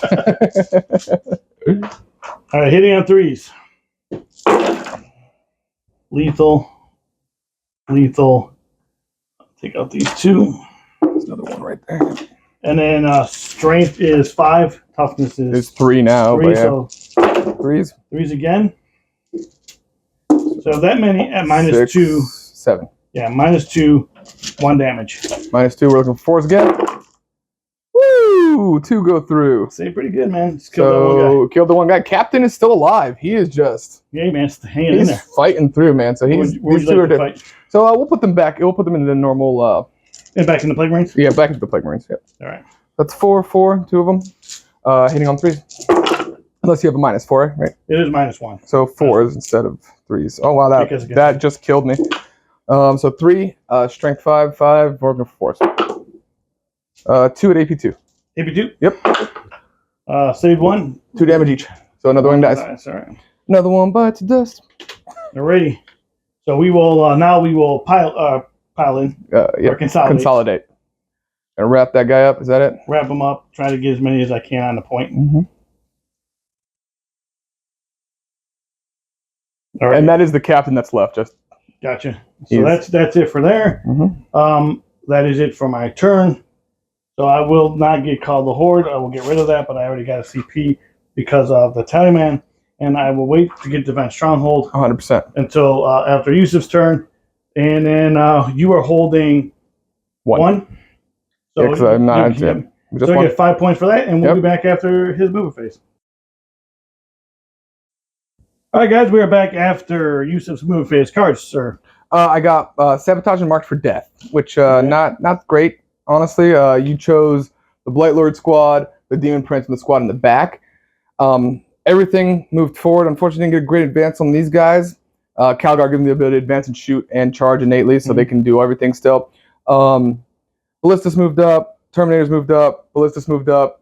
All right, hitting on 3s. Lethal. Take out these 2. There's another one right there. And then strength is 5. Toughness is 3 now. 3. But yeah. So 3s. 3s again. So that many at -6, -2. 7. Yeah, -2, 1 damage. -2. We're looking for 4s again. Woo! 2 go through. Say pretty good, man. Just killed that one guy. Killed the one guy. Captain is still alive. He is just. Yeah, man, it's hanging in there. Fighting through, man. So he's. Where would you like to fight? So we'll put them back. We'll put them in the normal. And back in the Plague Marines? Yeah, back into the Plague Marines. Yep. All right. That's 4, 2 of them. Hitting on 3s. Unless you have a -4, right? It is -1. So 4s instead of 3s. Oh wow, that just killed me. So 3, strength 5, 5, working for 4s. 2 at AP2. AP2? Yep. Save 1. 2 damage each. So another one dies. Nice, all right. Another one bites the dust. Alrighty. So we will now pile in or consolidate. And wrap that guy up. Is that it? Wrap them up. Try to get as many as I can on the point. Mm-hmm. All right. And that is the captain that's left. Just gotcha. So that's it for there. Mm-hmm. That is it for my turn. So I will not get called the Horde. I will get rid of that, but I already got a CP because of the Tallyman, and I will wait to get Defense Stronghold 100% until after Yusuf's turn, and then you are holding 1. So yeah, because I'm not. So I get 5 points for that, and we'll be back after his movement phase. All right, guys, we are back after Yusuf's movement phase. Cards, sir. I got Sabotage and Marked for Death, which not great, honestly. You chose the Blight Lord squad, the Demon Prince, and the squad in the back. Everything moved forward. Unfortunately, didn't get a great advance on these guys. Calgar gives them the ability to advance and shoot and charge innately, so they can do everything still. Ballistas moved up. Terminators moved up. Ballistas moved up.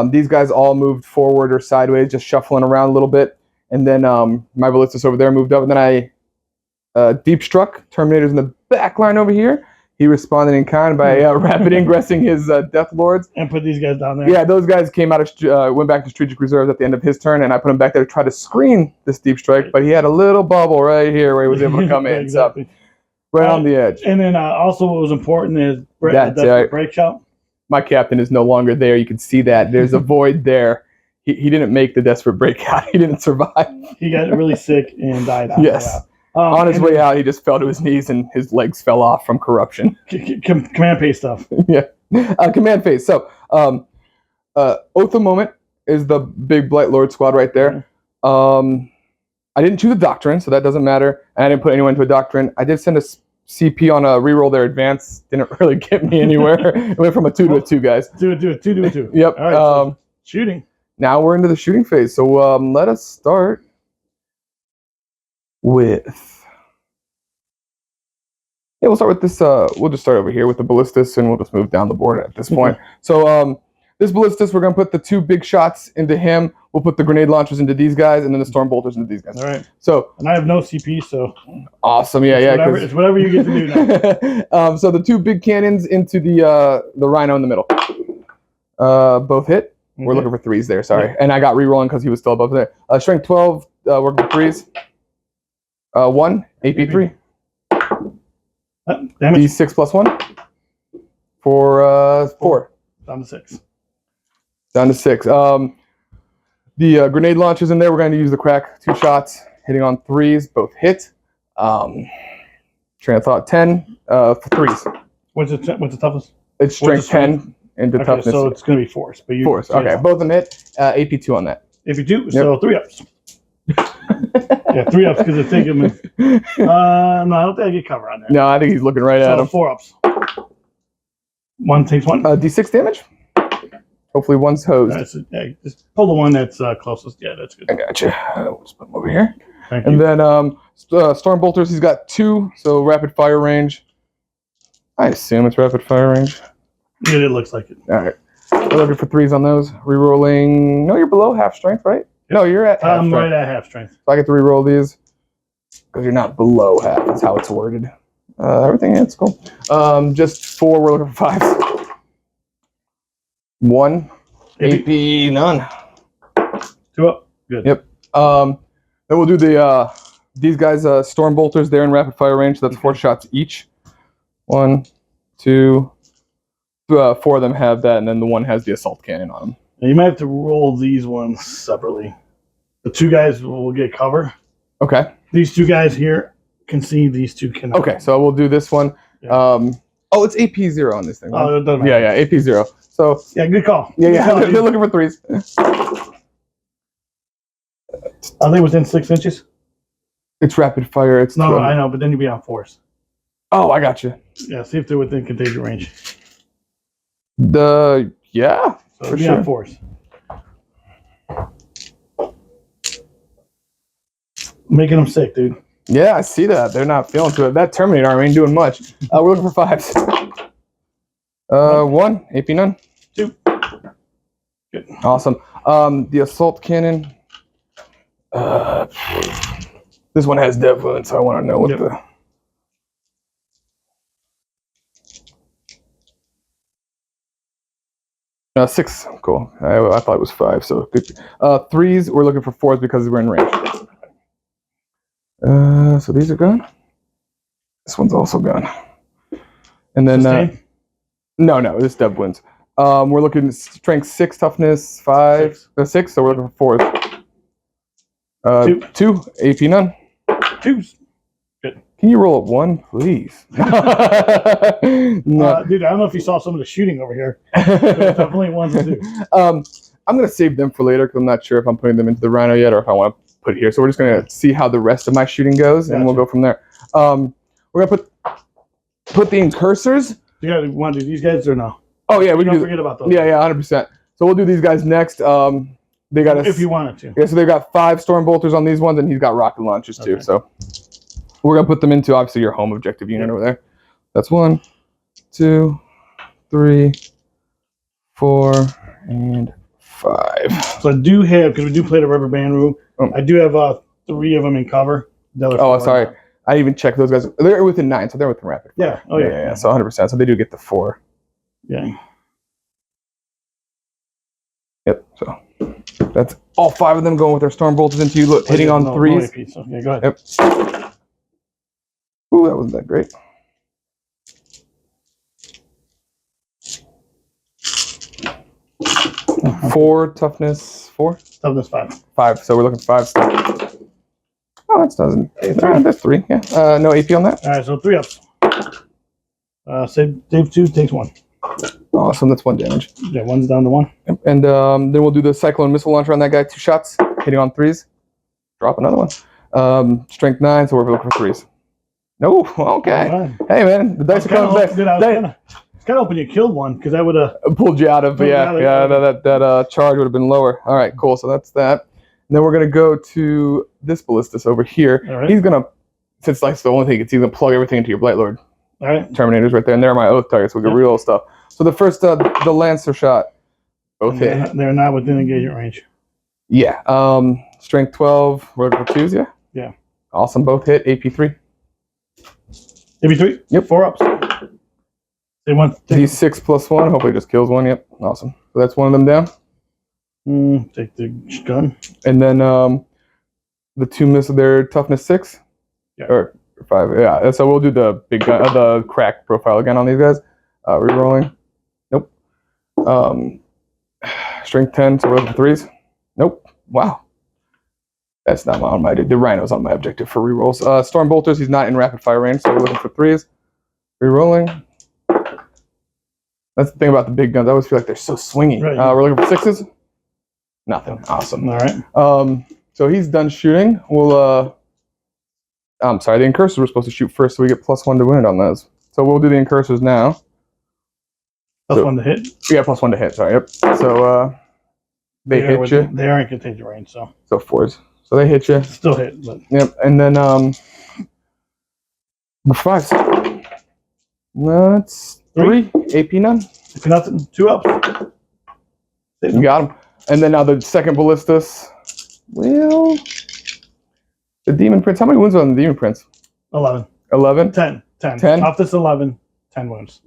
These guys all moved forward or sideways, just shuffling around a little bit. And then my Ballistas over there moved up. And then I deep struck Terminators in the back line over here. He responded in kind by rapid ingressing his Death Lords. And put these guys down there. Yeah, those guys came out of went back to strategic reserves at the end of his turn, and I put him back there to try to screen this deep strike. But he had a little bubble right here where he was able to come in. Exactly. So, right on the edge. And then also what was important is the break shot. My captain is no longer there. You can see that. There's a void there. he didn't make the desperate breakout. He didn't survive. He got really sick and died. Yes. On his way out, he just fell to his knees and his legs fell off from corruption. Command phase stuff. Yeah. Command phase. So, Oath of Moment is the big Blight Lord squad right there. I didn't choose a Doctrine, so that doesn't matter. And I didn't put anyone into a Doctrine. I did send a CP on a reroll their advance. Didn't really get me anywhere. It went from a 2 to a 2, guys. 2 to a 2. Yep. All right, so shooting. Now we're into the shooting phase. So let us start with... Yeah, we'll start with this. We'll just start over here with the Ballistas, and we'll just move down the board at this point. So this Ballistas, we're going to put the 2 big shots into him. We'll put the grenade launchers into these guys, and then the storm bolters into these guys. All right. So, and I have no CP, so awesome. Yeah, it's whatever you get to do now. So the 2 big cannons into the rhino in the middle. Both hit. We're looking for 3s there. Sorry, and I got re-rolling because he was still above there. Strength 12. Working for 3s. 1 AP 3. Damage. D6 plus 1 for 4. Down to 6. Down to 6. The grenade launchers in there, we're going to use the crack 2 shots, hitting on 3s, both hit. Train of thought 10 for 3s. What's the toughest? It's strength 10 into toughness. So it's going to be force. But force. Okay, both of them hit. AP 2 on that. AP 2, so 3 ups. Yeah, 3 ups because I think I'm. No, I don't think I get cover on there. No, I think he's looking right at him. 4 ups. 1 takes 1. D6 damage. Hopefully one's hosed. Just pull the one that's closest. Yeah, that's good. I gotcha. We'll just put him over here. Thank you. And then storm bolters. He's got 2, so rapid fire range. I assume it's rapid fire range. Yeah, it looks like it. All right. We're looking for 3s on those. Rerolling. No, you're below half strength, right? No, you're at half strength. I'm right at half strength. So I get to reroll these because you're not below half. That's how it's worded. Everything else cool. Just 4. We're looking for 5s. 1. AP none. 2 up. Good. Yep. Then we'll do the these guys storm bolters. They're in rapid fire range. So that's 4 shots each. 1, 2. 4 of them have that, and then the one has the assault cannon on them. Now you might have to roll these ones separately. The 2 guys will get cover. Okay. These 2 guys here can see. These 2 cannot. Okay, so we'll do this one. Yeah. Oh, it's AP 0 on this thing. Right? Oh, it doesn't matter. Yeah, AP 0. So yeah, good call. Yeah, they're looking for 3s. Are they within 6 inches? It's rapid fire. It's no, I know, but then you'd be on force. Oh, I got you. Yeah, see if they're within contagion range. Yeah, so for sure. On force. Making them sick, dude. Yeah, I see that. They're not feeling to it. That Terminator army ain't doing much. We're looking for 5s. 1, AP none. 2. Good. Awesome. The assault cannon. This one has dev wounds, so I want to know what the... 6. Cool. I thought it was 5, so good. 3s, we're looking for 4s because we're in range. So these are gone. This one's also gone. And then no, this dev wins. We're looking at strength 6, toughness 5, 6. So we're looking for 4s. 2, AP none. 2s. Good. Can you roll up 1, please? No. Dude, I don't know if you saw some of the shooting over here. There's definitely 1s and 2s. I'm gonna save them for later because I'm not sure if I'm putting them into the rhino yet or if I want to put it here. So we're just gonna see how the rest of my shooting goes, and we'll go from there. We're gonna put the incursors. You want to do these guys or no? Oh yeah, we can forget about those. Yeah, 100%. So we'll do these guys next. They got if you wanted to. Yeah, so they've got 5 storm bolters on these ones, and he's got rocket launchers too. So we're gonna put them into obviously your home objective unit over there. That's 1, 2, 3, 4, and 5. So I do have, because we do play the rubber band rule. I do have 3 of them in cover. Sorry. I even checked those guys. They're within 9, so they're within rapid. Yeah. Oh, yeah. So 100%. So they do get the 4. Yeah. Yep. So that's all 5 of them going with their storm bolters into you. Look, hitting on 3s. No AP, so, yeah, go ahead. Yep. Ooh, that wasn't that great. 4, toughness 4? Toughness 5. 5, so we're looking for 5 still. Oh, that doesn't. There's 3, yeah. No AP on that. All right, so 3 ups. Save 2, takes 1. Awesome, that's 1 damage. Yeah, 1's down to 1. Yep. And then we'll do the Cyclone Missile Launcher on that guy. 2 shots, hitting on 3s. Drop another one. Strength 9, so we're looking for 3s. No, okay. Right. Hey, man, the dice are coming back. It's kind of hoping you killed one, because that would have pulled you out of, that charge would have been lower. All right, cool, so that's that. And then we're going to go to this Ballistus over here. All right. He's going to, since that's the only thing, he's going to plug everything into your Blight Lord. All right. Terminators right there, and they're my oath targets, so we can reroll stuff. So the first, the Lancer shot, both hit. They're not within engagement range. Yeah. Strength 12, we're looking for 2s, yeah? Yeah. Awesome, both hit. AP 3. AP 3? Yep. 4 ups. They want D6 plus 1, hopefully it just kills one, yep. Awesome. So that's one of them down. Take the gun. And then the 2 missiles, they're toughness 6? Yeah. Or 5, yeah. So we'll do the big gun, the crack profile again on these guys. Rerolling. Nope. Strength 10, so we're looking for 3s. Nope. Wow. That's not on my, the Rhino's on my objective for rerolls. Storm Bolters, he's not in rapid fire range, so we're looking for 3s. Rerolling. That's the thing about the big guns. I always feel like they're so swingy. Right. We're looking for 6s. Nothing. Awesome. All right. So he's done shooting. We'll I'm sorry, the incursors were supposed to shoot first, so we get +1 to wound on those. So we'll do the incursors now. +1 to hit. Yeah, +1 to hit. Sorry. Yep. So they hit you. They are in contagion range, so 4s. So they hit you. Still hit, but yep. And then 5s. That's 3. AP none. If nothing, 2 ups. You got him. And then now the second Ballistus. Well, the Demon Prince. How many wounds are on the Demon Prince? 11. 11? 10. 10. 10? Toughness 11, 10 wounds.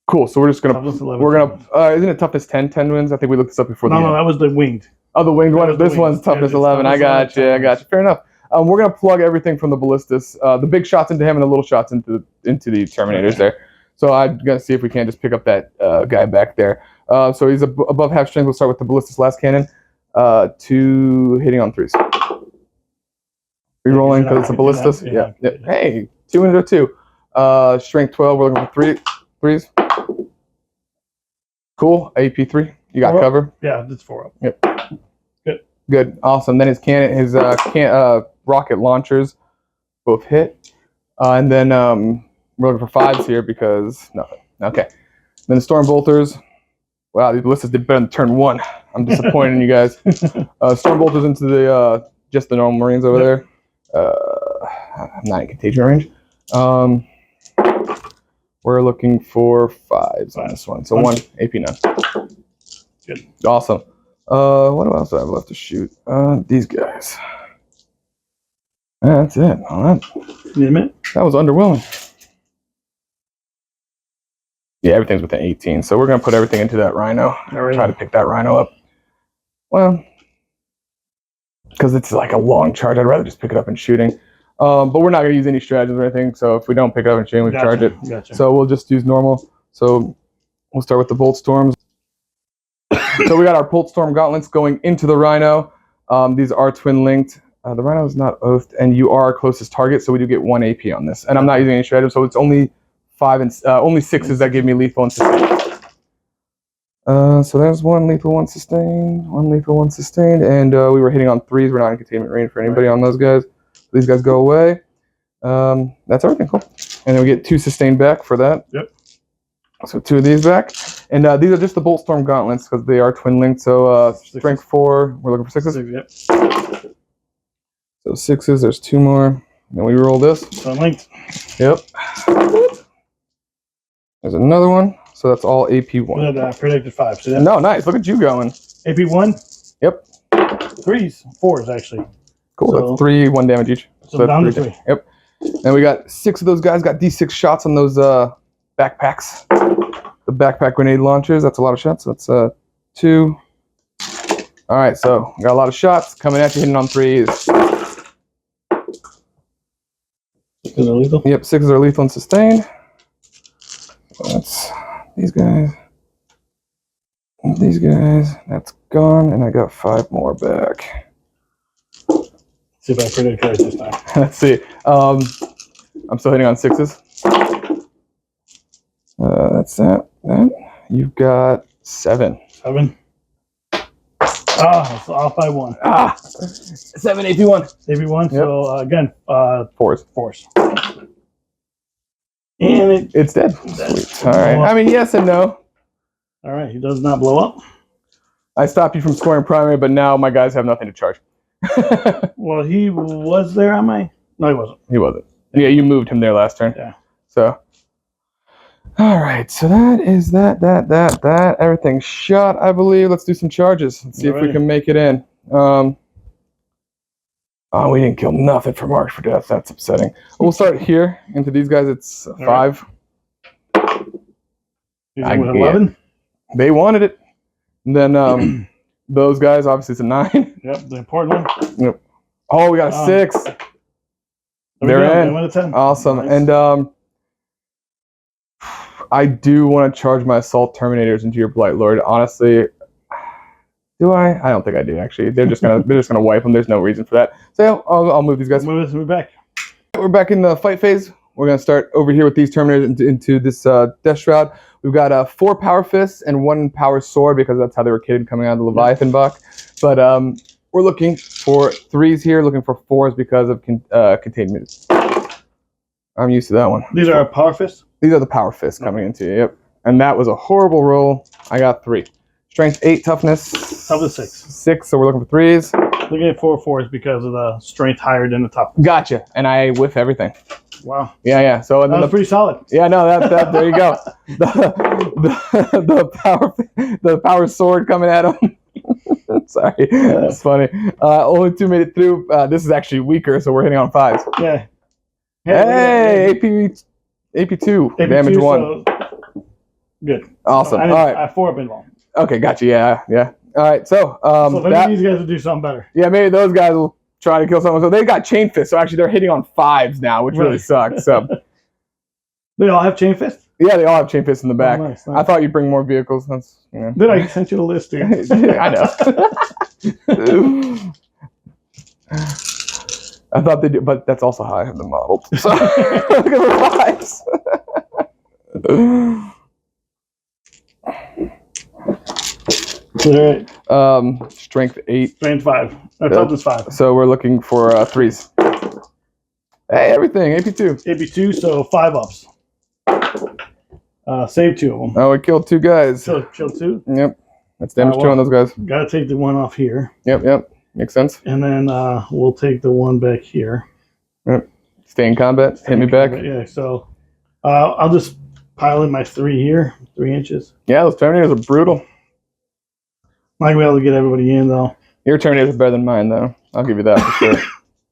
Cool. So we're just gonna. Toughness 11, we're gonna. Isn't it toughness 10? 10 wins. I think we looked this up before. No, that was the winged. Oh, the winged one. This one's toughness 11. I got you. Fair enough. We're gonna plug everything from the Ballistus, the big shots into him and the little shots into the Terminators there. So I'm gonna see if we can just pick up that guy back there. So he's above half strength. We'll start with the Ballistus last cannon. 2 hitting on 3s. Rerolling because it's a Ballistus. Yeah. Hey, 2 into 2. Strength 12. We're looking for 3s. Cool. AP 3. You got cover. Yeah, that's 4 up. Yep. Good. Awesome. Then his cannon, his rocket launchers, both hit. And then we're looking for 5s here because nothing. Okay. Then the Storm Bolters. Wow, these Ballistas did better than turn 1. I'm disappointed in you guys. Storm Bolters into the just the normal Marines over there. I'm not in contagion range. We're looking for 5s on this one. So 1 AP none. Good. Awesome. What else do I have left to shoot? These guys. That's it. All right. That was underwhelming. Yeah, everything's within 18. So we're going to put everything into that Rhino. Try to pick that Rhino up. Well, because it's like a long charge, I'd rather just pick it up and shooting. But we're not going to use any stratagems or anything. So if we don't pick it up and shooting, we charge it. Gotcha. So we'll just use normal. So we'll start with the Bolt Storms. So we got our Bolt Storm Gauntlets going into the Rhino. These are twin linked. The Rhino is not oathed, and you are our closest target, so we do get 1 AP on this. And I'm not using any stratagems, so it's only 5 and only 6s that give me lethal and sustained. So there's 1 lethal, 1 sustained, 1 lethal, 1 sustained, and we were hitting on 3s. We're not in containment range for anybody on those guys. These guys go away. That's everything. Cool. And then we get 2 sustained back for that. Yep. So 2 of these back. And these are just the Bolt Storm Gauntlets because they are twin linked. So strength 4. We're looking for 6s. Yep. So 6s. There's 2 more. Then we roll this. Unlinked. Yep. There's another one. So that's all AP1. Predicted 5. So no, nice. Look at you going. AP1? Yep. 3s. 4s, actually. Cool. So that's 3, 1 damage each. So down to 3. Yep. And we got 6 of those guys. Got D6 shots on those backpacks. The backpack grenade launchers. That's a lot of shots. That's 2. All right. So we got a lot of shots coming at you, hitting on 3s. 6s are lethal? Yep. 6s are lethal and sustained. That's these guys. These guys, that's gone, and I got 5 more back. See if I predicted correct this time. Let's see. I'm still hitting on 6s. That's that. You've got 7. 7. Ah, it's off by 1. 7 AP1. AP1. Yep. So again, 4s. 4s. And It's dead. Sweet. All right. I mean, yes and no. All right. He does not blow up. I stopped you from scoring primary, but now my guys have nothing to charge. Well, he was there on my. No, he wasn't. He wasn't. Yeah, you moved him there last turn. Yeah. So. All right. So that is that. Everything's shot, I believe. Let's do some charges. Let's see if we can make it in. Oh, we didn't kill nothing for Marks for Death. That's upsetting. We'll start here. Into these guys, it's 5. Right. 11. They wanted it. And then those guys, obviously, it's a 9. Yep, the important one. Yep. Oh, we got a 6. They're in. 10. Awesome. Nice. And I do want to charge my Assault Terminators into your Blight Lord. Honestly, do I? I don't think I do. Actually, they're just gonna wipe them. There's no reason for that. So yeah, I'll move these guys. Move back. We're back in the fight phase. We're gonna start over here with these Terminators into this Death Shroud. We've got 4 Power Fists and 1 Power Sword because that's how they were kitted coming out of the Leviathan buck. But we're looking for 3s here, looking for 4s because of containment. I'm used to that one. These are Power Fists? These are the Power Fists coming into you, yep. And that was a horrible roll. I got 3. Strength 8, Toughness. Toughness 6. 6, so we're looking for 3s. Looking at 4 4s because of the strength higher than the top. Gotcha. And I whiff everything. Wow. Yeah. So and then that's pretty solid. Yeah, no, that there you go. The power sword coming at him. Sorry, that's funny. Only 2 made it through. This is actually weaker, so we're hitting on 5s. Yeah. Hey, AP2 damage 1. So good. Awesome. All right. I have 4 up involved. Okay, gotcha. Yeah. All right. So if any of these guys will do something better. Yeah, maybe those guys will try to kill someone. So they got chain fist. So actually, they're hitting on 5s now, which really sucks. So they all have chain fist. Yeah, they all have chain fists in the back. Oh, nice. I thought you'd bring more vehicles. That's Then I sent you the list, dude. I know. I thought they do, but that's also how I have them modeled. So looking for 5s. All right. Strength 8. Strength 5. Toughness 5. So we're looking for 3s. Hey, everything. AP2. AP2, so 5 ups. Save 2 of them. Oh, we killed 2 guys. Kill 2? Yep. That's damage 2 on those guys. Gotta take the one off here. Yep. Makes sense. And then we'll take the one back here. Yep. Stay in combat. Hit me back. Yeah, so I'll just pile in my 3 here. 3 inches. Yeah, those Terminators are brutal. Might be able to get everybody in, though. Your Terminators are better than mine, though. I'll give you that for sure.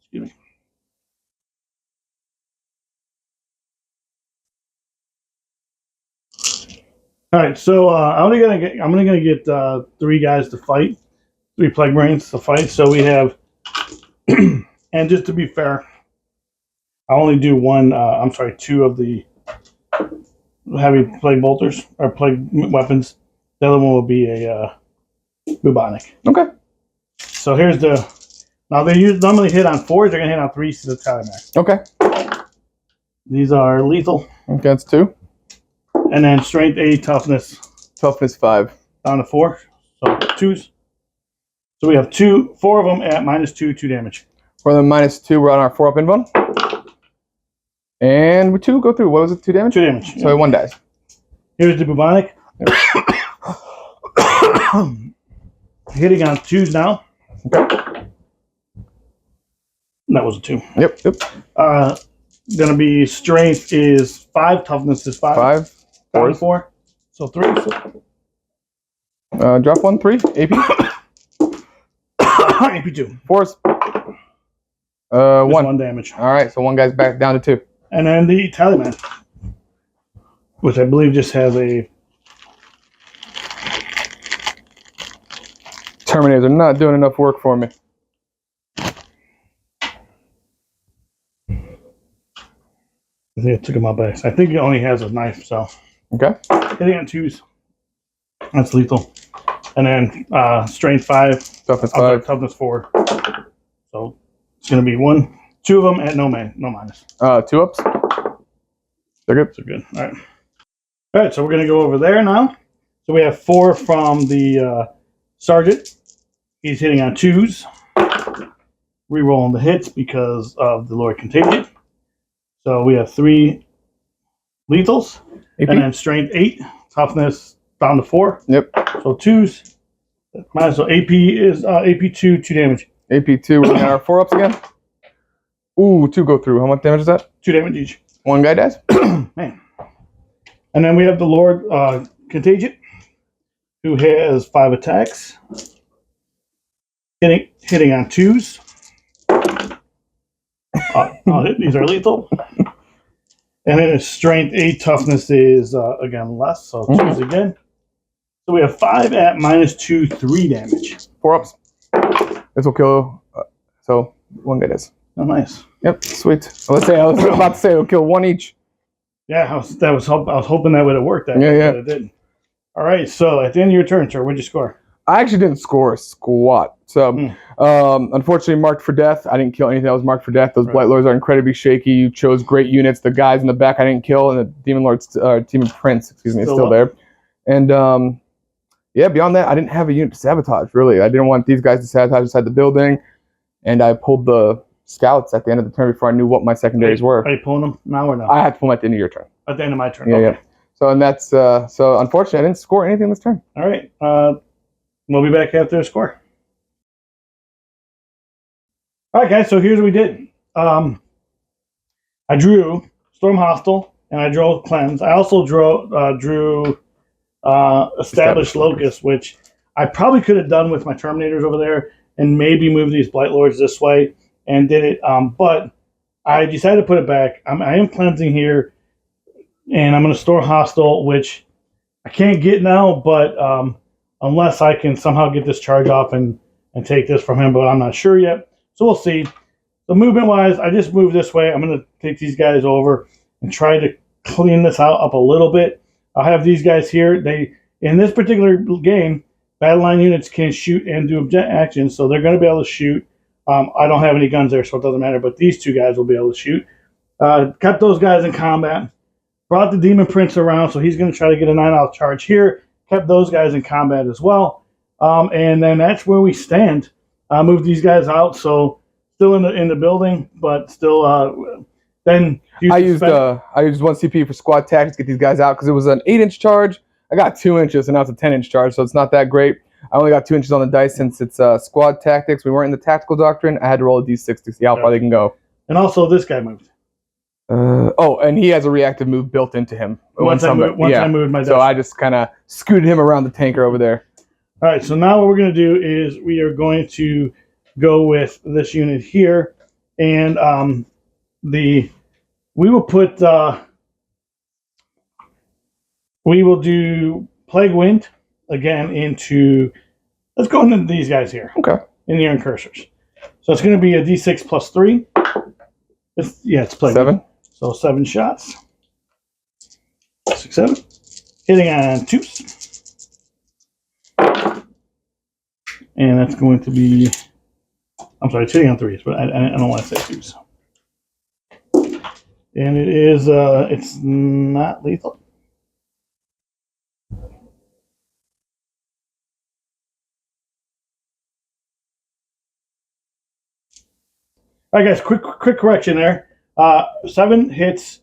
Excuse me. All right, so I'm only gonna get 3 guys to fight, 3 Plague Marines to fight. So we have, and just to be fair, I only do 2 of the heavy plague bolters or plague weapons. The other one will be a bubonic. Okay. So here's now they normally hit on 4s. They're gonna hit on 3s to the tally max. Okay. These are lethal. Okay, that's 2. And then strength 8, toughness. Toughness 5. Down to 4. So 2s. So we have 4 of them at -2, 2 damage. For the -2, we're on our 4 up invuln. And we 2 go through. What was it? 2 damage? 2 damage. So 1 dies. Here's the bubonic. Yep. Hitting on 2s now. Okay. That was a 2. Yep. Gonna be strength is 5, toughness is 5. 5. 4. So 3. Drop 1, 3. AP. AP2. 4s. 1 damage. All right, so 1 guy's back down to 2. And then the Tallyman, which I believe just has a. Terminators are not doing enough work for me. I think I took him out back. I think he only has a knife, so. Okay. Hitting on 2s. That's lethal. And then strength 5. Toughness 5. Toughness 4. So it's going to be 2 of them at no minus. 2 ups. They're good. So good. All right. All right, so we're going to go over there now. So we have 4 from the sergeant. He's hitting on 2s. Rerolling the hits because of the Lord Contagion. So we have 3 lethals. AP. And then strength 8. Toughness down to 4. Yep. So 2s. So AP is AP2, 2 damage. AP2, we're going our 4 ups again. Ooh, 2 go through. How much damage is that? 2 damage each. 1 guy dies. Man. And then we have the Lord Contagion, who has 5 attacks. Hitting on 2s. These are lethal. And then his strength 8, toughness is again less, so 2s again. So we have 5 at -2, 3 damage. 4 ups. This will kill. So 1 guy dies. Oh, nice. Yep, sweet. Let's say I was about to say it'll kill 1 each. Yeah, I was hoping that would have worked. But it didn't. All right, so at the end of your turn, sir, what'd you score? I actually didn't score a squat. So, unfortunately, marked for death. I didn't kill anything that was marked for death. Those Blight Lords are incredibly shaky. You chose great units. The guys in the back I didn't kill, and the Demon Prince, is still there. And yeah, beyond that, I didn't have a unit to sabotage. Really, I didn't want these guys to sabotage inside the building, and I pulled the scouts at the end of the turn before I knew what my secondaries were. Are you pulling them now or no? I had to pull them at the end of your turn. At the end of my turn. Yeah, okay. yeah. So and that's so unfortunately I didn't score anything this turn. All right. We'll be back after the score. All right, guys. So here's what we did. I drew Storm Hostile and I drew Cleanse. I also drew Established Locust, which I probably could have done with my Terminators over there and maybe move these Blight Lords this way and did it. But I decided to put it back. I am cleansing here, and I'm going to store Hostile, which I can't get now, but unless I can somehow get this charge off and take this from him, but I'm not sure yet. So we'll see. So movement-wise, I just moved this way. I'm going to take these guys over and try to clean this up a little bit. I'll have these guys here. In this particular game, battle line units can shoot and do object actions, so they're going to be able to shoot. I don't have any guns there, so it doesn't matter, but these 2 guys will be able to shoot. Kept those guys in combat. Brought the Demon Prince around, so he's going to try to get a 9-out charge here. Kept those guys in combat as well. And then that's where we stand. Moved these guys out, so still in the building, but still then I used 1 CP for squad tactics to get these guys out because it was an 8-inch charge. I got 2 inches, and now it's a 10-inch charge, so it's not that great. I only got 2 inches on the dice since it's squad tactics. We weren't in the tactical doctrine. I had to roll a d6 to see how far they can go. And also, this guy moved. And he has a reactive move built into him. Once I moved my dice. So I just kind of scooted him around the tanker over there. All right, so now what we're going to do is we are going to go with this unit here, and we will do Plague Wind again into. Let's go into these guys here. Okay. In the Iron Cursors. So it's going to be a d6 plus 3. It's Plague 7. Wind. So 7 shots. 6, 7. Hitting on 2s. And that's going to be, I'm sorry, it's hitting on 3s, but I don't want to say 2s. And it is, it's not lethal. All right, guys, quick correction there. 7 hits.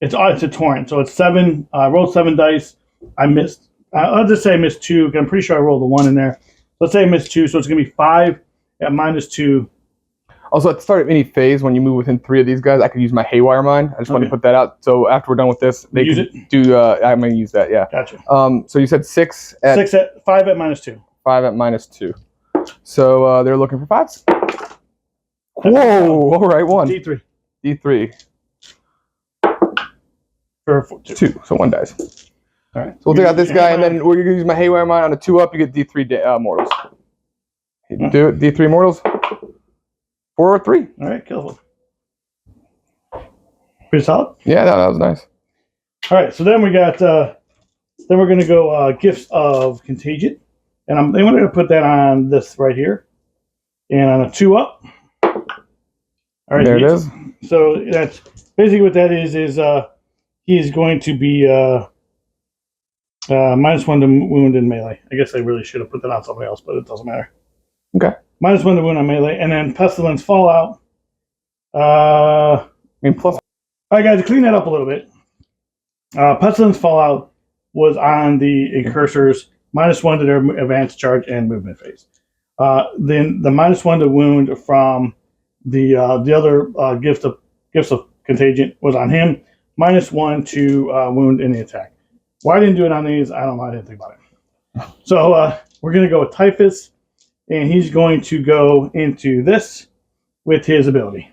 It's a torrent, so it's 7. I rolled 7 dice. I missed. I'll just say I missed 2. I'm pretty sure I rolled a 1 in there. Let's say I missed 2, so it's going to be 5 at -2. Also, at the start of any phase, when you move within 3 of these guys, I can use my Haywire Mine. I just want to put that out. So after we're done with this, they can do. I'm going to use that. Yeah. Gotcha. So you said 6 at 5 at -2. 5 at -2. So they're looking for 5s. Whoa! All right, 1. D3. D3. For 2. So 1 dies. All right. So we'll take out this guy, and then we're going to use my Haywire Mine on a 2-up. You get D3 mortals. You do it. D3 mortals. 4 or 3. All right, kill one. Pretty solid. Yeah, that was nice. All right, so then we got. Then we're going to go Gifts of Contagion. And I'm going to put that on this right here. And on a 2-up. All right. There it is. So that's basically what that is he's going to be -1 to wound in melee. I guess I really should have put that on somebody else, but it doesn't matter. Okay. -1 to wound on melee. And then Pestilence Fallout. Plus. All right, guys, to clean that up a little bit. Pestilence Fallout was on the Incursors, -1 to their advanced charge and movement phase. Then the -1 to wound from the other gifts of contagion was on him, -1 to wound in the attack. Why I didn't do it on these, I don't know. I didn't think about it. So we're going to go with Typhus, and he's going to go into this with his ability.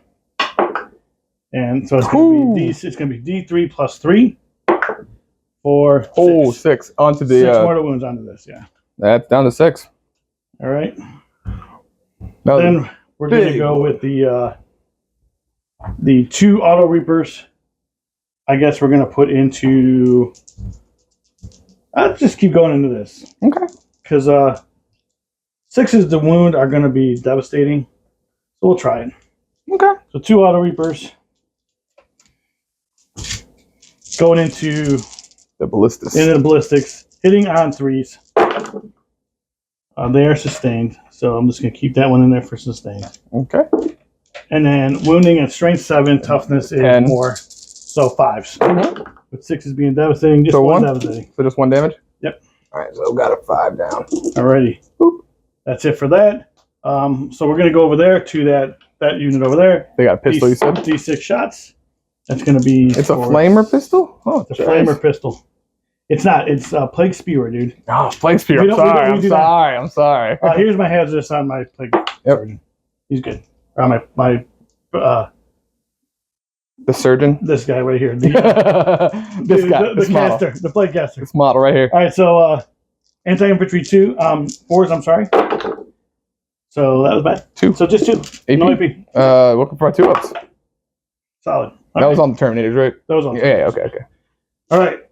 And so it's going to be D3 plus 3 for 6. 6 onto the 6 mortal wounds onto this. Yeah. That's down to 6. All right. Then we're going to go with the 2 Auto Reapers. I guess we're going to put into. I'll just keep going into this. Okay. Because 6s to wound are going to be devastating. So we'll try it. Okay. So 2 Auto Reapers. Going into the ballistics. Into the ballistics. Hitting on 3s. They are sustained. So I'm just going to keep that one in there for sustained. Okay. And then wounding at strength 7, toughness is 10. more. So 5s. Mm-hmm. With 6s being devastating, just one devastating. So just 1 damage? Yep. All right, so got a 5 down. Alrighty. Boop. That's it for that. So we're going to go over there to that unit over there. They got a pistol, you said? D6 shots. That's going to be. It's a flamer pistol? Oh, it's a flamer pistol. It's not. It's a Plague Spear, dude. Oh, Plague Spear. I'm sorry. Here's my hazardous on my Plague Surgeon. He's good. My the surgeon? This guy right here. The caster. The Plague Caster. This model right here. All right, so anti-infantry 2. 4s, I'm sorry. So that was bad. 2. So just 2. AP. No AP. Looking for our 2-ups. Solid. That was on the Terminators, right? That was on. Yeah, okay. All right.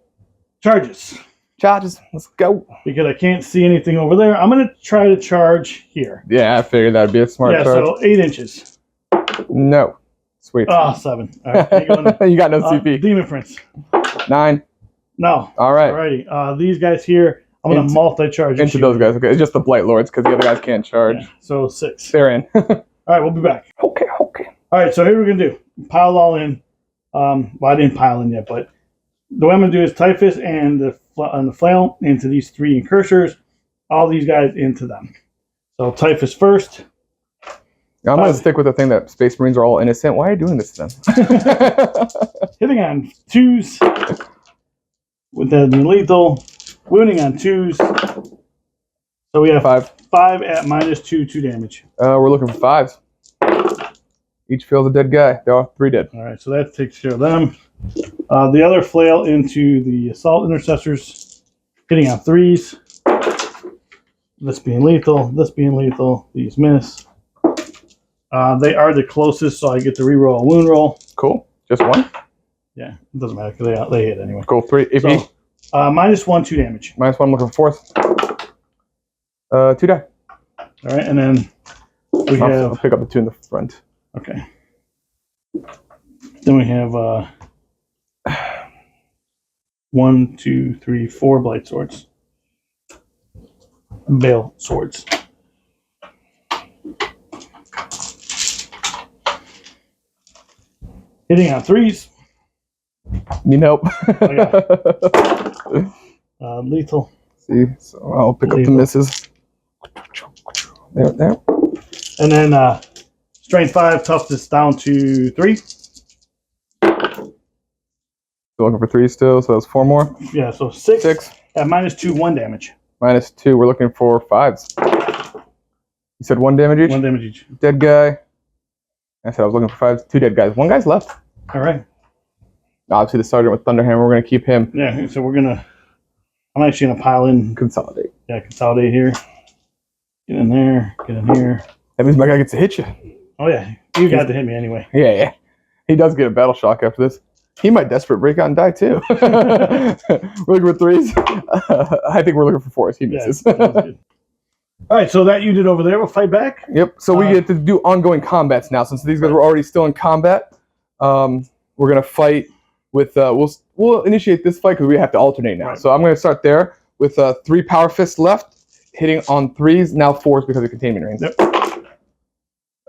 Charges. Let's go. Because I can't see anything over there. I'm going to try to charge here. Yeah, I figured that'd be a smart charge. Yeah, so 8 inches. No. Sweet. 7. All right. You got no CP. Demon Prince. 9. No. All right. Alrighty. These guys here, I'm going to multi-charge. Into those guys. Okay. It's just the Blight Lords because the other guys can't charge. Yeah, so 6. They're in. All right. We'll be back. Okay. All right. So here we're going to do. Pile all in. Well, I didn't pile in yet, but the way I'm going to do is Typhus and the Flail into these 3 Incursors. All these guys into them. So Typhus first. I'm going to stick with the thing that Space Marines are all innocent. Why are you doing this to them? Hitting on 2s with the lethal. Wounding on 2s. So we have 5 at -2 damage. We're looking for 5s. Each feels a dead guy. They're all 3 dead. All right, so that takes care of them. The other Flail into the Assault Intercessors. Hitting on 3s. This being lethal. These miss. They are the closest, so I get to reroll a wound roll. Cool. Just 1? Yeah, it doesn't matter because they hit anyway. Cool. 3 AP. So, -1, 2 damage. -1, I'm looking for 4th. 2 die. All right, and then we have. I'll pick up the 2 in the front. Okay. Then we have 1, 2, 3, 4 Blight Swords. Bale Swords. Hitting on 3s. Need help. Lethal. See, so I'll pick up the misses. There. And then strength 5, toughness down to 3. Still looking for 3 still, so that's 4 more. Yeah, so 6. At -2, 1 damage. -2, we're looking for 5s. You said 1 damage each? 1 damage each. Dead guy. I said I was looking for 5s. 2 dead guys. 1 guy's left. All right. Obviously, the sergeant with Thunderhammer, we're going to keep him. Yeah, so I'm actually going to pile in. Consolidate. Yeah, consolidate here. Get in there. Get in here. That means my guy gets to hit you. Oh, yeah. You got to hit me anyway. Yeah. He does get a battle shock after this. He might desperate break out and die, too. We're looking for 3s. I think we're looking for 4s. He misses. Yeah, All right, so that unit over there will fight back. Yep. So we get to do ongoing combats now. Since these guys were already still in combat, we're gonna fight with. We'll initiate this fight because we have to alternate now. Right. So I'm gonna start there with 3 power fists left, hitting on 3s, now 4s because of containment range. Yep.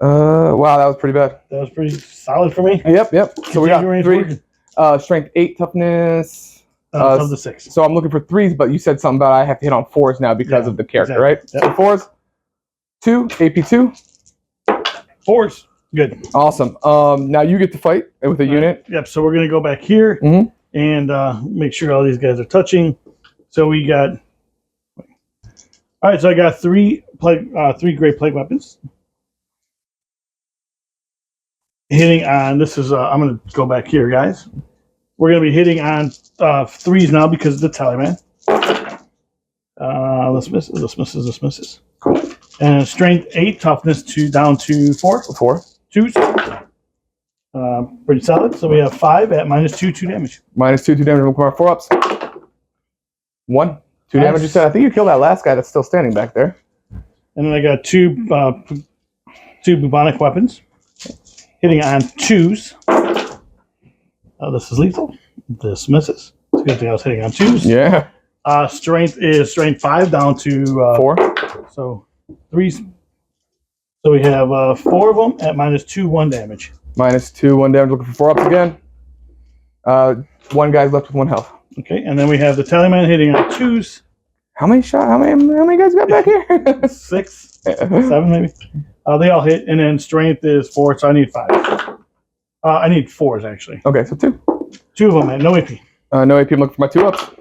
Wow, that was pretty bad. That was pretty solid for me. Yep. So we got 3. Strength 8, toughness. Of the 6. So I'm looking for 3s, but you said something about I have to hit on 4s now because of the character, right? Yep. So 4s, 2, AP 2. 4s, good. Awesome. Now you get to fight with a unit. Yep. So we're gonna go back here and make sure all these guys are touching. So we got. All right. So I got 3 great plague weapons. Hitting on this is. I'm gonna go back here, guys. We're going to be hitting on 3s now because of the Tallyman. This misses. Cool. And strength 8, toughness 2 down to 4. 2s. Pretty solid. So we have 5 at -2 damage. -2 damage. We'll come on 4-ups. 1, 2 damage. You said. I think you killed that last guy that's still standing back there. And then I got 2 bubonic weapons hitting on 2s. This is lethal. This misses. It's a good thing I was hitting on 2s. Yeah. Strength is strength 5 down to 4. So 3s. So we have 4 of them at -2, 1 damage. -2, 1 damage. Looking for 4-ups again. 1 guy's left with 1 health. Okay, and then we have the Tallyman hitting on 2s. How many shots? How many guys got back here? 6, 7 maybe. They all hit, and then strength is 4, so I need 5. I need 4s actually. Okay, so 2. 2 of them at no AP. No AP. I'm looking for my 2-ups.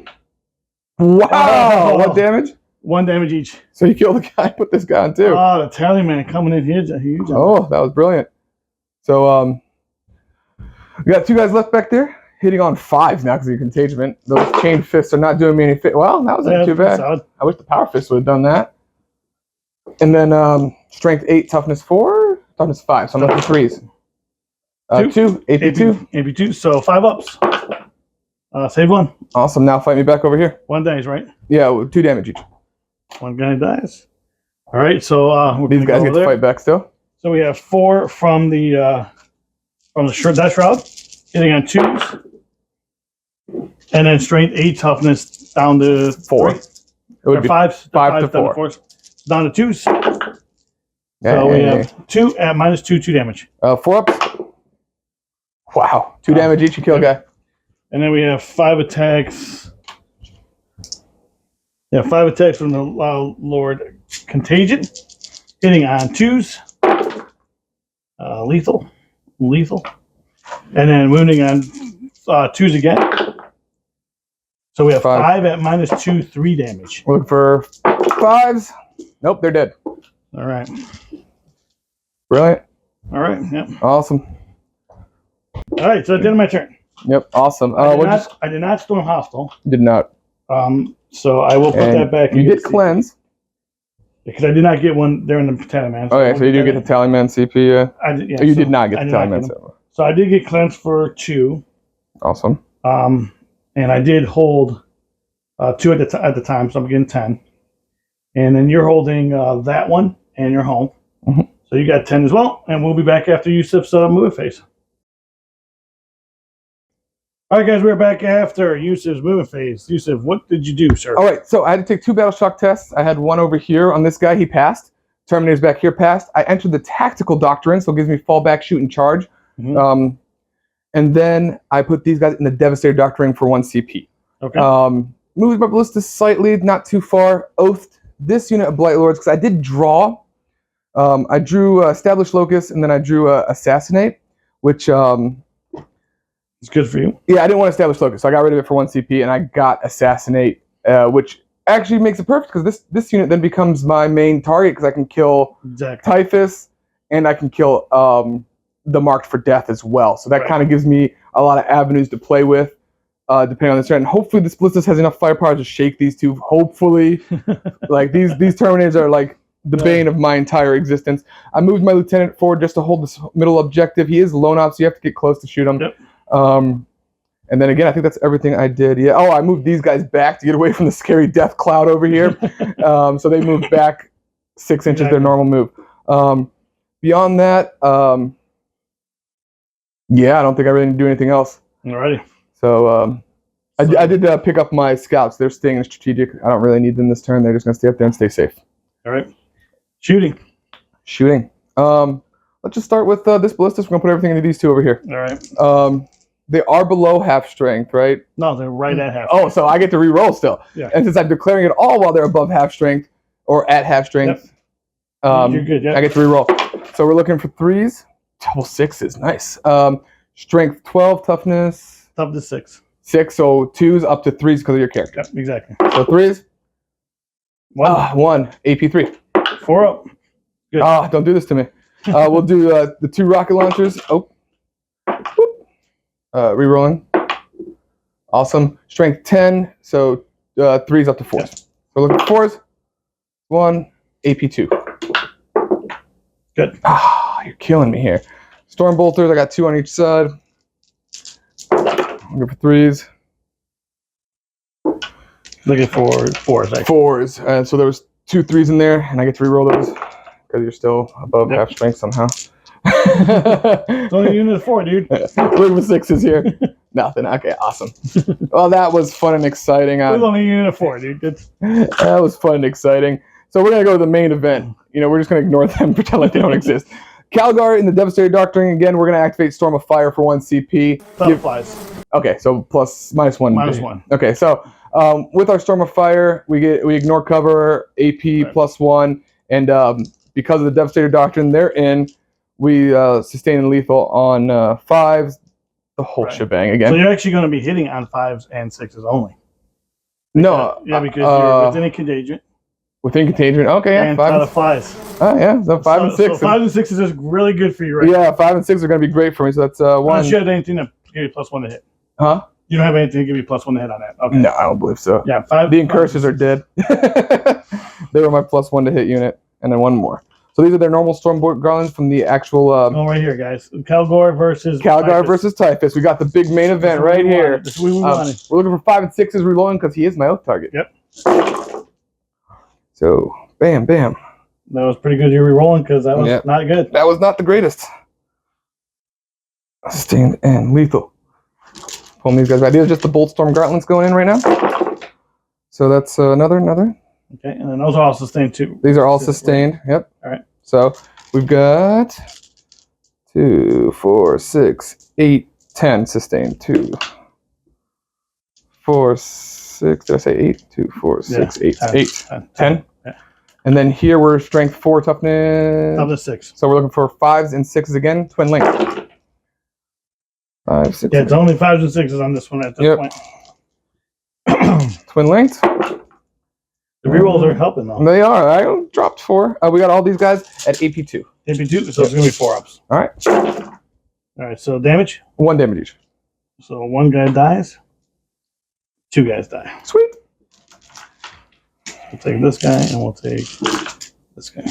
Wow! What damage? 1 damage each. So you killed the guy. Put this guy on 2. Oh, the Tallyman coming in huge. Oh, that was brilliant. So we got 2 guys left back there hitting on 5s now because of your contagion. Those chain fists are not doing me any fit. Well, that wasn't too bad. Solid. I wish the power fist would have done that. And then strength 8, toughness 4, toughness 5. So I'm looking for 3s. 2, AP 2. AP 2, so 5-ups. Save 1. Awesome. Now fight me back over here. 1 dies, right? Yeah, 2 damage each. 1 guy dies. All right, so these guys get to fight back still. So we have 4 from the that shroud, hitting on 2s, and then strength 8, toughness down to 4. It would be 5 to 4. Down to 2s. So we have 2 at -2 damage. 4-ups. Wow, 2 damage each. You kill a guy. And then we have 5 attacks. Yeah, 5 attacks from the Lord Contagion, hitting on 2s. Lethal, and then wounding on 2s again. So we have 5 at -2, 3 damage. Look for 5s. Nope, they're dead. All right. Brilliant. All right. Yep. Awesome. All right. So at the end of my turn. Yep. Awesome. I did not storm hostile. Did not. So I will put that back. You did cleanse. Because I did not get one there in the Tallyman. So okay, so you do get the Tallyman CP. Yeah, you did not get the Tallyman CP. So I did get cleansed for 2. Awesome. And I did hold 2 at the time, so I'm getting 10. And then you're holding that one, and you're home. So you got 10 as well, and we'll be back after Yusuf's movement phase. All right, guys, we're back after Yusuf's movement phase. Yusuf, what did you do, sir? All right, so I had to take 2 battle shock tests. I had 1 over here on this guy. He passed. Terminator's back here passed. I entered the tactical doctrine, so it gives me fallback, shoot, and charge. And then I put these guys in the Devastator Doctrine for 1 CP. Okay. Moved my ballista slightly, not too far. Oathed this unit of Blight Lords because I did draw. I drew Establish Locus, and then I drew Assassinate, which... it's good for you. Yeah, I didn't want to Establish Locus, so I got rid of it for 1 CP, and I got Assassinate, which actually makes it perfect because this unit then becomes my main target because I can kill Typhus, and I can kill the Marked for Death as well. So that kind of gives me a lot of avenues to play with, depending on this turn. And hopefully this Ballistas has enough firepower to shake these 2. Hopefully, like these Terminators are like the bane of my entire existence. I moved my lieutenant forward just to hold this middle objective. He is lone op, so you have to get close to shoot him. Yep. And then again, I think that's everything I did. Yeah. Oh, I moved these guys back to get away from the scary death cloud over here. So they moved back 6 inches their normal move. Beyond that, yeah, I don't think I really need to do anything else. Alrighty. So I did pick up my scouts. They're staying in strategic. I don't really need them this turn. They're just going to stay up there and stay safe. All right. Shooting. Let's just start with this ballistas. We're going to put everything into these two over here. All right. They are below half strength, right? No, they're right at half. Oh, so I get to re-roll still. Yeah. And since I'm declaring it all while they're above half strength or at half strength, you're good. Yep. I get to re-roll. So we're looking for 3s. Double 6s. Nice. Strength 12, toughness. Toughness 6. 6, so 2s up to 3s because of your character. Yep, exactly. So 3s. 1. AP 3. 4 up. Good. Don't do this to me. We'll do the 2 rocket launchers. Oh. Rerolling. Awesome. Strength 10, so 3s up to 4s. Yep. So we're looking for 4s. 1. AP 2. Good. You're killing me here. Storm bolters, I got 2 on each side. Looking for 3s. Looking for 4s. Actually. 4s. And so there was 2 3s in there, and I get to reroll those because you're still above half strength somehow. It's only a unit of 4, dude. Looking for 6s here. Nothing. Okay, awesome. Well, that was fun and exciting. It's only a unit of 4, dude. That was fun and exciting. So we're going to go to the main event. We're just going to ignore them, pretend like they don't exist. Calgar in the Devastator Doctrine. Again, we're going to activate Storm of Fire for 1 CP. Applies. Okay, so -1. -1. Okay, so with our Storm of Fire, we ignore cover, AP right. +1, and because of the Devastator Doctrine they're in, we sustain and lethal on 5s, the whole shebang again. So you're actually going to be hitting on 5s and 6s only. No. Because you're within a contagion. Within contagion. Okay, yeah. And 5 out of 5s. Oh, yeah. So 5 and 6. So 5 and 6 is really good for you right now. 5 and 6 are going to be great for me. So that's 1. Unless you have anything to give you +1 to hit. Huh? You don't have anything to give you +1 to hit on that. Okay. No, I don't believe so. Yeah, the Incursors are dead. They were my +1 to hit unit. And then 1 more. So these are their normal Stormbolt Garlands from the actual... right here, guys. Calgar versus Typhus. We got the big main event right here. This is what we wanted. We're looking for 5 and 6s reloading because he is my oath target. Yep. So, bam, bam. That was pretty good. You're re-rolling because that was not good. That was not the greatest. Sustained and lethal. Pulling these guys back. These are just the Bolt Storm Gauntlets going in right now. So that's another. Okay, and then those are all sustained too. These are all sustained. Yep. All right. So we've got 2, 4, 6, 8, 10 sustained. 2, 4, 6. Did I say 8? 2, 4, 6, 8. 10. Yeah. And then here we're strength 4, toughness 6. So we're looking for 5s and 6s again. Twin link. 5, 6. Yeah, it's only 5s and 6s on this one at this point. Twin linked. The rerolls are helping though. They are. I dropped 4. We got all these guys at AP2. AP2, so it's gonna be 4 ups. All right. All right. So damage. 1 damage each. So 1 guy dies. 2 guys die. Sweet. We'll take this guy and we'll take this guy.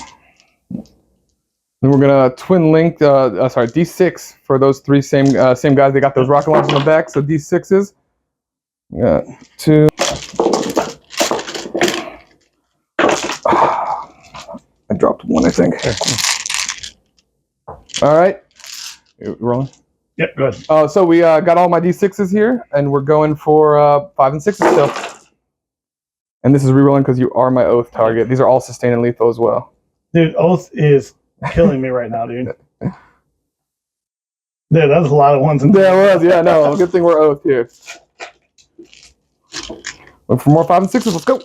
Then we're gonna twin link. D6 for those 3 same guys. They got those rocket launchers on the back. So D6s. We got 2. I dropped 1, I think. All right. You're rolling? Yep, good. So we got all my D6s here, and we're going for 5 and 6s still. And this is rerolling because you are my oath target. These are all sustained and lethal as well. Dude, oath is killing me right now, dude. Yeah, that was a lot of ones. There was, yeah, no. Good thing we're oath here. Look for more 5 and 6s. Let's go.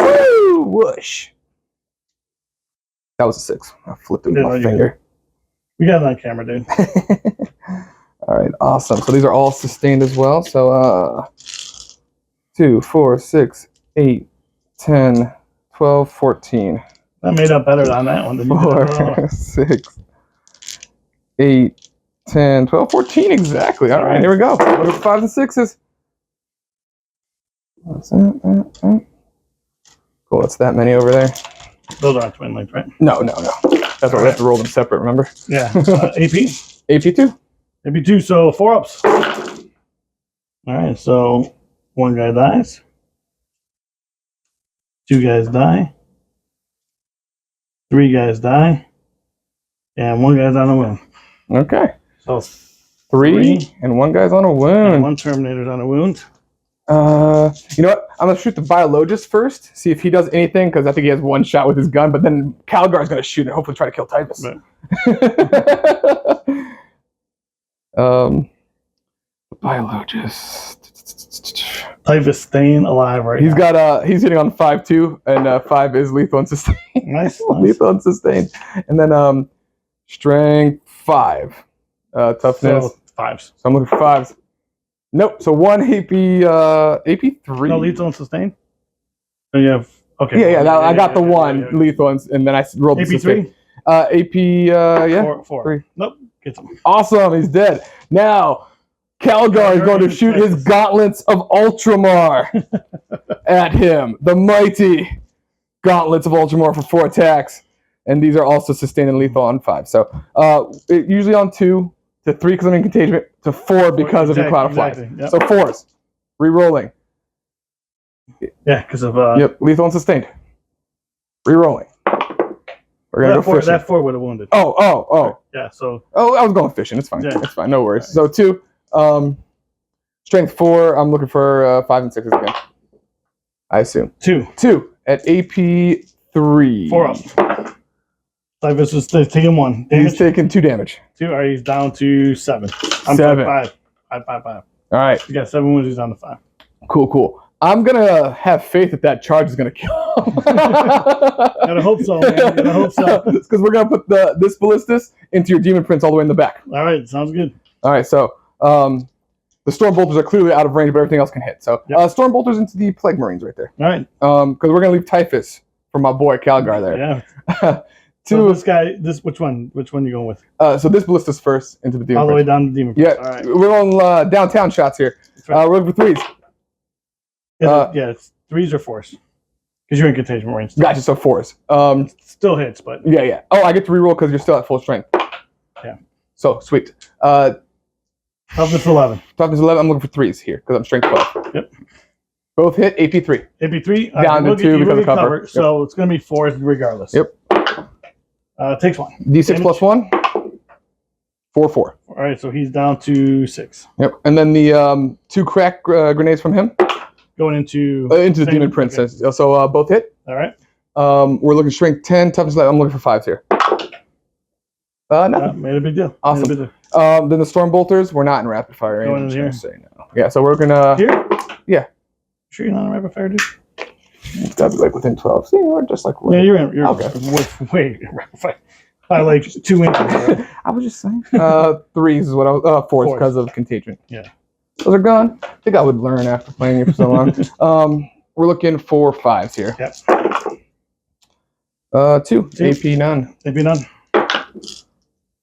Woo! Whoosh. That was a 6. I flipped it with my finger. We got it on camera, dude. All right, awesome. So these are all sustained as well. So 2, 4, 6, 8, 10, 12, 14. That made up better on that one. 4, 6, 8, 10, 12, 14. Exactly. All right, here we go. Look at 5 and 6s. What's that? Cool, that's that many over there. Those aren't twin linked, right? No. That's why we have to roll them separate, remember? Yeah. AP? AP2. AP2, so 4 ups. All right, so 1 guy dies. 2 guys die. 3 guys die. And 1 guy's on a wound. Okay. So 3 and 1 guy's on a wound. And 1 Terminator's on a wound. You know what? I'm gonna shoot the biologist first, see if he does anything, because I think he has 1 shot with his gun. But then Calgar's gonna shoot and hopefully try to kill Typhus. Right. Biologist. Typhus staying alive right He's now. got he's hitting on 5 too, and 5 is lethal and sustained. Nice. Lethal and sustained, and then strength 5, toughness. So 5s. So I'm looking for 5s. Nope. So 1 AP 3. No lethal and sustained. So you have okay. Yeah. I got the 1 lethal, and then I rolled the AP sustained. 3. AP yeah. 4. 3. Nope. Gets him. Awesome. He's dead. Now Calgar is going to shoot his gauntlets of Ultramar at him. The mighty gauntlets of Ultramar for 4 attacks, and these are also sustained and lethal on 5. So usually on 2 to 3 because I'm in contagion, to 4 because of your cloud of flies. Yep. So 4s. Re-rolling. Yeah, because of Yep, lethal and sustained. Re-rolling. We're gonna go fishing. That 4 would have wounded. Oh. Yeah. So. Oh, I was going fishing. It's fine. Yeah. It's fine. No worries. So 2. Strength 4. I'm looking for 5 and 6s again. I assume 2 at AP 3. 4 up. Typhus is taking 1 damage. He's taking 2 damage. 2. All right, he's down to 7. I'm 7. 5. All right. You got 7 wounds. He's down to 5. Cool. I'm gonna have faith that charge is gonna kill him. Gotta hope so, man. Gotta hope so. Because we're gonna put this ballistas into your demon prince all the way in the back. All right, sounds good. All right, so the storm bolters are clearly out of range, but everything else can hit. So storm bolters into the plague marines right there. All right. Because we're gonna leave Typhus for my boy Calgar there. Yeah. So this guy, which one you going with? So this ballista's first into the demon all the prince. way down to demon Yeah. prince. All right. We're on downtown shots here. Right. We're looking for 3s. Yeah, it's 3s or 4s. Because you're in contagion marines. Gotcha. So 4s. Still hits, but Yeah. Oh, I get to reroll because you're still at full strength. Yeah. So sweet. toughness 11. Toughness 11. I'm looking for 3s here because I'm strength 12. Yep. Both hit AP 3. AP 3 down to 2 because of cover. Yep. So it's gonna be 4s regardless. Yep. Takes 1. D6 damage. plus 1. 4. All right, so he's down to 6. Yep. And then the 2 crack grenades from him Going into the demon princess. Okay. So both hit. All right. We're looking strength 10. Toughness 11. I'm looking for 5s here. Nothing. Made a big deal. Awesome. Made a big deal. Then the storm bolters. We're not in rapid fire range. Going in here. Say no. Yeah. So we're gonna. Here? Yeah. Sure you're not in rapid fire, dude? It's gotta be like within 12. See, we're just like. Yeah, you're in. You're okay. Wait, rapid fire. By like 2 inches. Right? I was just saying. 3s is what I was. 4s because of contagion. Yeah. Those are gone. I think I would learn after playing you for so long. We're looking for 5s here. Yep. 2. AP none. AP none.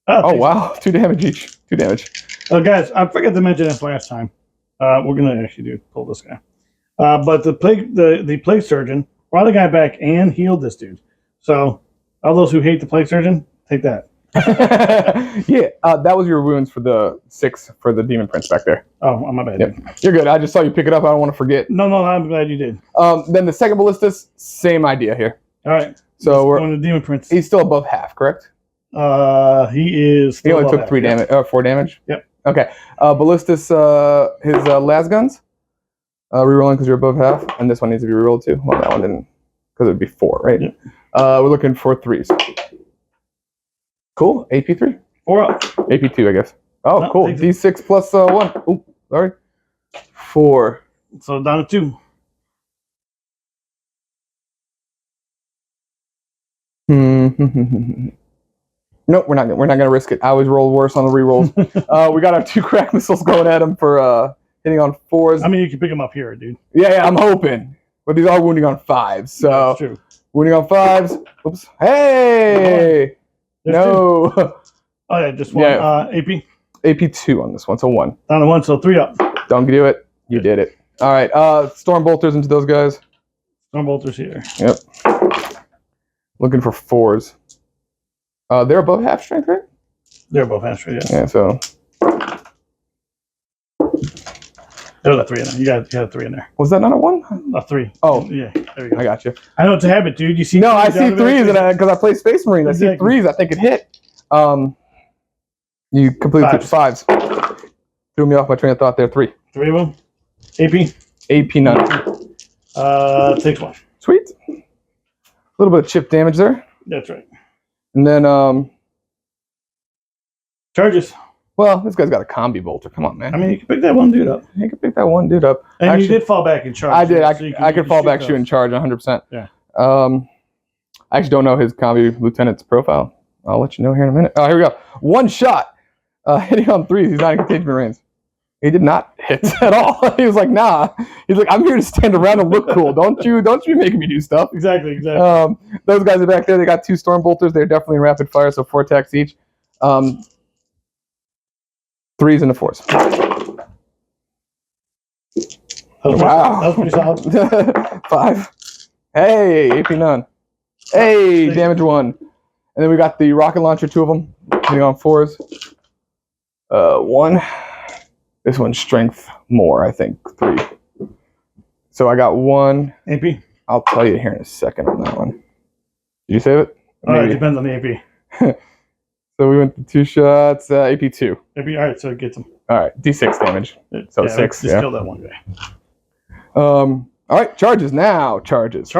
Oh wow, 2 damage each. 2 damage. Guys, I forgot to mention this last time. We're gonna actually pull this guy. But the plague surgeon brought the guy back and healed this dude. So all those who hate the plague surgeon, take that. Yeah, that was your wounds for the 6 for the demon prince back there. Oh, my bad. Yep. You're good. I just saw you pick it up. I don't want to forget. No, I'm glad you did. Then the second ballistas, same idea here. All right. So we're going to demon prince. He's still above half, correct? He is. He only took 3 damage. 4 damage. Yep. Okay. Ballistas, his las guns. Rerolling because you're above half, and this one needs to be rerolled too. Well, that one didn't, because it would be 4, right? Yep. We're looking for 3s. Cool. AP 3. 4 up. AP 2, I guess. Oh, no, cool. D6 plus 1. Oh, sorry. 4. So down to 2. Nope, we're not gonna risk it. I always roll worse on the rerolls. We got our 2 crack missiles going at him for hitting on 4s. I mean, you can pick them up here, dude. Yeah, I'm hoping. But these are wounding on 5s. So that's true. Wounding on 5s. Oops. Hey! No. 2. Oh yeah, just 1. Yeah. AP 2 on this one, so 1. Down to 1, so 3 up. Don't do it. You did it. All right. Storm bolters into those guys. Storm bolters here. Yep. Looking for 4s. They're above half strength, right? They're above half strength, yeah. Yeah, so. There was a 3 in there. You got a 3 in there. Was that not a 1? A 3. Oh. Yeah, there you go. I got you. I know it's a habit, dude. You see? No, I see 3s because I play Space Marines. I see 3s. I think it hit. You completely took 5s. Threw me off my train of thought there. 3. 3 of them. AP. AP none. Takes 1. Sweet. A little bit of chip damage there. That's right. And then charges. Well, this guy's got a combi bolter. Come on, man. I mean, you can pick that one dude up. You can pick that one dude up. And actually, you did fall back and charge. I did. So I could fall back, shoot, and charge 100%. Yeah. I actually don't know his combi lieutenant's profile. I'll let you know here in a minute. Oh, here we go. 1 shot. Hitting on 3s. He's not in containment range. He did not hit at all. He was like, nah. He's like, I'm here to stand around and look cool. Don't you be making me do stuff. Exactly. Those guys are back there. They got 2 storm bolters. They're definitely in rapid fire, so 4 attacks each. 3s and the 4s. Wow. That was pretty solid. 5. Hey, AP none. Hey, damage 1. And then we got the rocket launcher, 2 of them. Hitting on 4s. 1. This one's strength more, I think. 3. So I got 1. AP? I'll tell you here in a second on that one. Did you save it? It depends on the AP. So we went to 2 shots. AP 2. AP, all right, so it gets them. All right, D6 damage. So 6. Just kill that one guy. All right, charges now. Charges.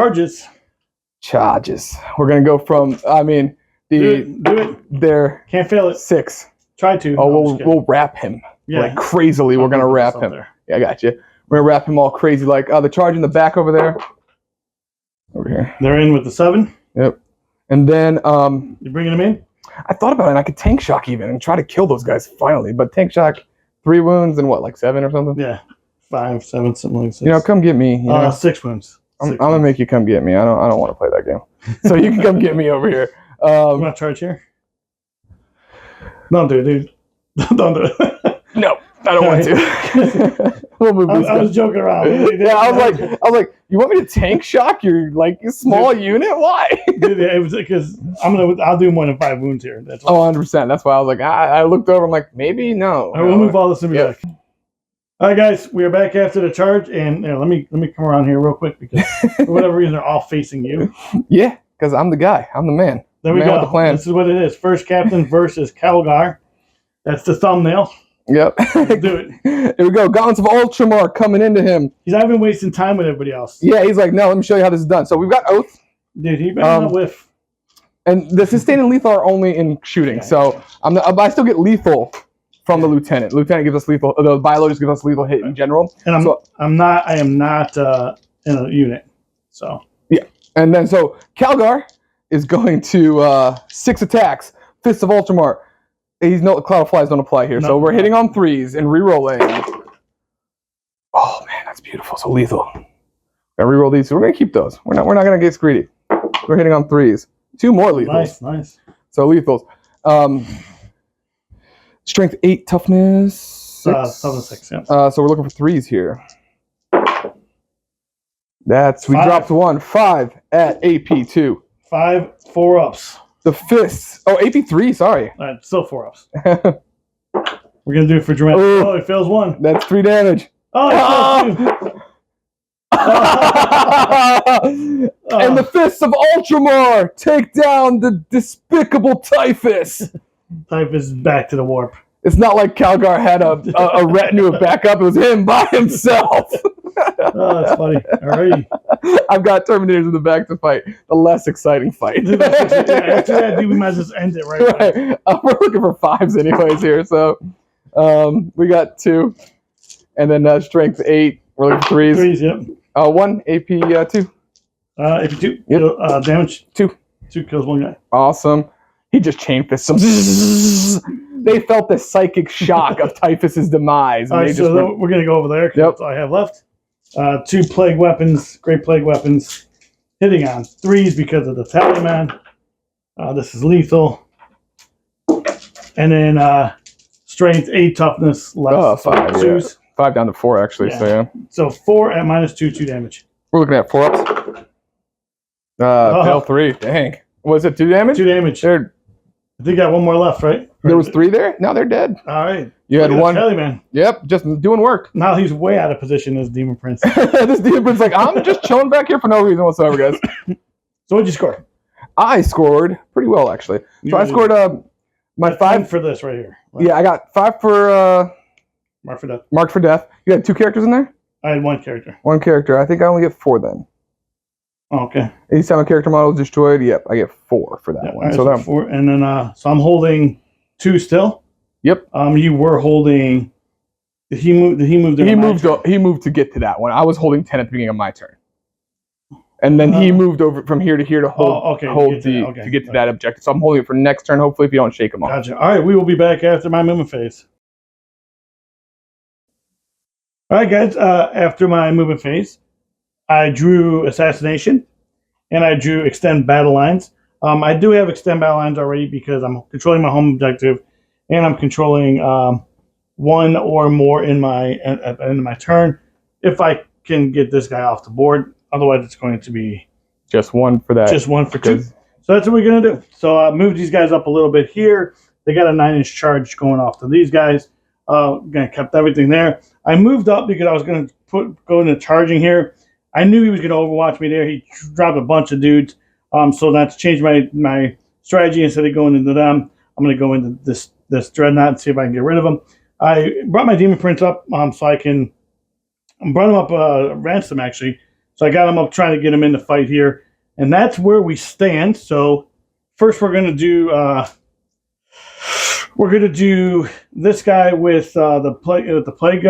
Charges. We're gonna go from. I mean, do it. There. Can't fail it. 6. Try to. Oh, we'll wrap him. Yeah. Like crazily. We're gonna wrap him. Yeah, I got you. We're gonna wrap him all crazy. Like the charge in the back over there. Over here. They're in with the 7. Yep. And then you bringing them in? I thought about it, and I could tank shock even and try to kill those guys finally. But tank shock, 3 wounds and what, like 7 or something? Yeah, 5, 7, something like 6. You know, come get me. 6 wounds. I'm gonna make you come get me. I don't want to play that game. So you can come get me over here. You want to charge here? Don't do it, dude. Don't do it. No, I don't want to. We'll move this. I was joking around. Yeah, I was like, you want me to tank shock your small unit? Why? Dude, it was because I'll do more than 5 wounds here. That's why. 100%. That's why I was like, I looked over. I'm like, maybe no. All right, we'll move all this in back. All right, guys, we are back after the charge, and let me come around here real quick because for whatever reason they're all facing you. Yeah, because I'm the guy. I'm the man. There we go. The plan. This is what it is. First captain versus Calgar. That's the thumbnail. Yep. Let's do it. Here we go. Gauntlets of Ultramar coming into him. He's not even wasting time with everybody else. Yeah, he's like, no, let me show you how this is done. So we've got Oath. Dude, he better not whiff. And the sustain and lethal are only in shooting. Yeah. So I still get lethal from the lieutenant. Lieutenant gives us lethal. The biologist gives us lethal hit in general. And I am not in a unit. So yeah. And then so Calgar is going to 6 attacks. Fists of Ultramar. He's Cloud of Flies don't apply here. So we're hitting on 3s and re-rolling. Oh man, that's beautiful. So lethal. Gotta re-roll these. So we're gonna keep those. We're not gonna get greedy. We're hitting on 3s. 2 more lethals. Nice. So lethals. Strength 8, toughness 6. Toughness 6. Yeah. So we're looking for 3s here. We dropped 1. 5 at AP 2. 5 4-ups. The fists. Oh, AP 3. Sorry. All right, still 4-ups. We're gonna do it for dramatic. Oh, it fails 1. That's 3 damage. Oh, it fails 2. And the fists of Ultramar take down the despicable Typhus. Typhus is back to the warp. It's not like Calgar had a retinue of backup. It was him by himself. Oh, that's funny. Alrighty. I've got Terminators in the back to fight the less exciting fight. After that, dude, we might just end it right We're looking for 5s anyways here. So we got 2. And then strength 8. We're looking for 3s. 3s, yep. 1, AP 2. AP 2. Yep. Damage. 2. 2 kills 1 guy. Awesome. He just chain fists some. They felt the psychic shock of Typhus's demise. All right, so we're going to go over there. That's all I have left. 2 plague weapons, great plague weapons, hitting on 3s because of the talisman. This is lethal. And then strength 8, toughness less. 5. Yeah. 5 down to 4 actually. Yeah. So 4 at -2, 2 damage. We're looking at 4-ups. Fail 3. Dang. Was it 2 damage? 2 damage. They're I think I got one more left, right? There was 3 there. Now they're dead. All right. You had one. Kelly, man. Yep, just doing work. Now he's way out of position as Demon Prince. This Demon Prince like, I'm just chilling back here for no reason whatsoever, guys. So what'd you score? I scored pretty well, actually. So I scored my 5 for this right here. Right? Yeah, I got 5 for Mark for Death. Mark for Death. You had 2 characters in there? I had 1 character. 1 character. I think I only get 4 then. Oh, okay. Anytime a character model is destroyed, yep, I get 4 for that one. Right, so that 4, and then so I'm holding 2 still. Yep. You were holding. Did he move? He moved to get to that one. I was holding 10 at the beginning of my turn, and then he moved over from here to here to hold to get to that objective. So I'm holding it for next turn. Hopefully, if you don't shake him off. Gotcha. All right, we will be back after my movement phase. All right, guys. After my movement phase, I drew Assassination, and I drew Extend Battle Lines. I do have Extend Battle Lines already because I'm controlling my home objective, and I'm controlling 1 or more in my at the end of my turn. If I can get this guy off the board, otherwise it's going to be just 1 for that. Just 1 for 2. So that's what we're gonna do. So I moved these guys up a little bit here. They got a 9-inch charge going off to these guys. Gonna kept everything there. I moved up because I was gonna go into charging here. I knew he was gonna overwatch me there. He dropped a bunch of dudes. So not to change my strategy, instead of going into them, I'm gonna go into this Dreadnought and see if I can get rid of them. I brought my Demon Prince up so I can. I brought him up ransom actually. So I got him up trying to get him in the fight here, and that's where we stand. So first we're gonna do this guy with the plague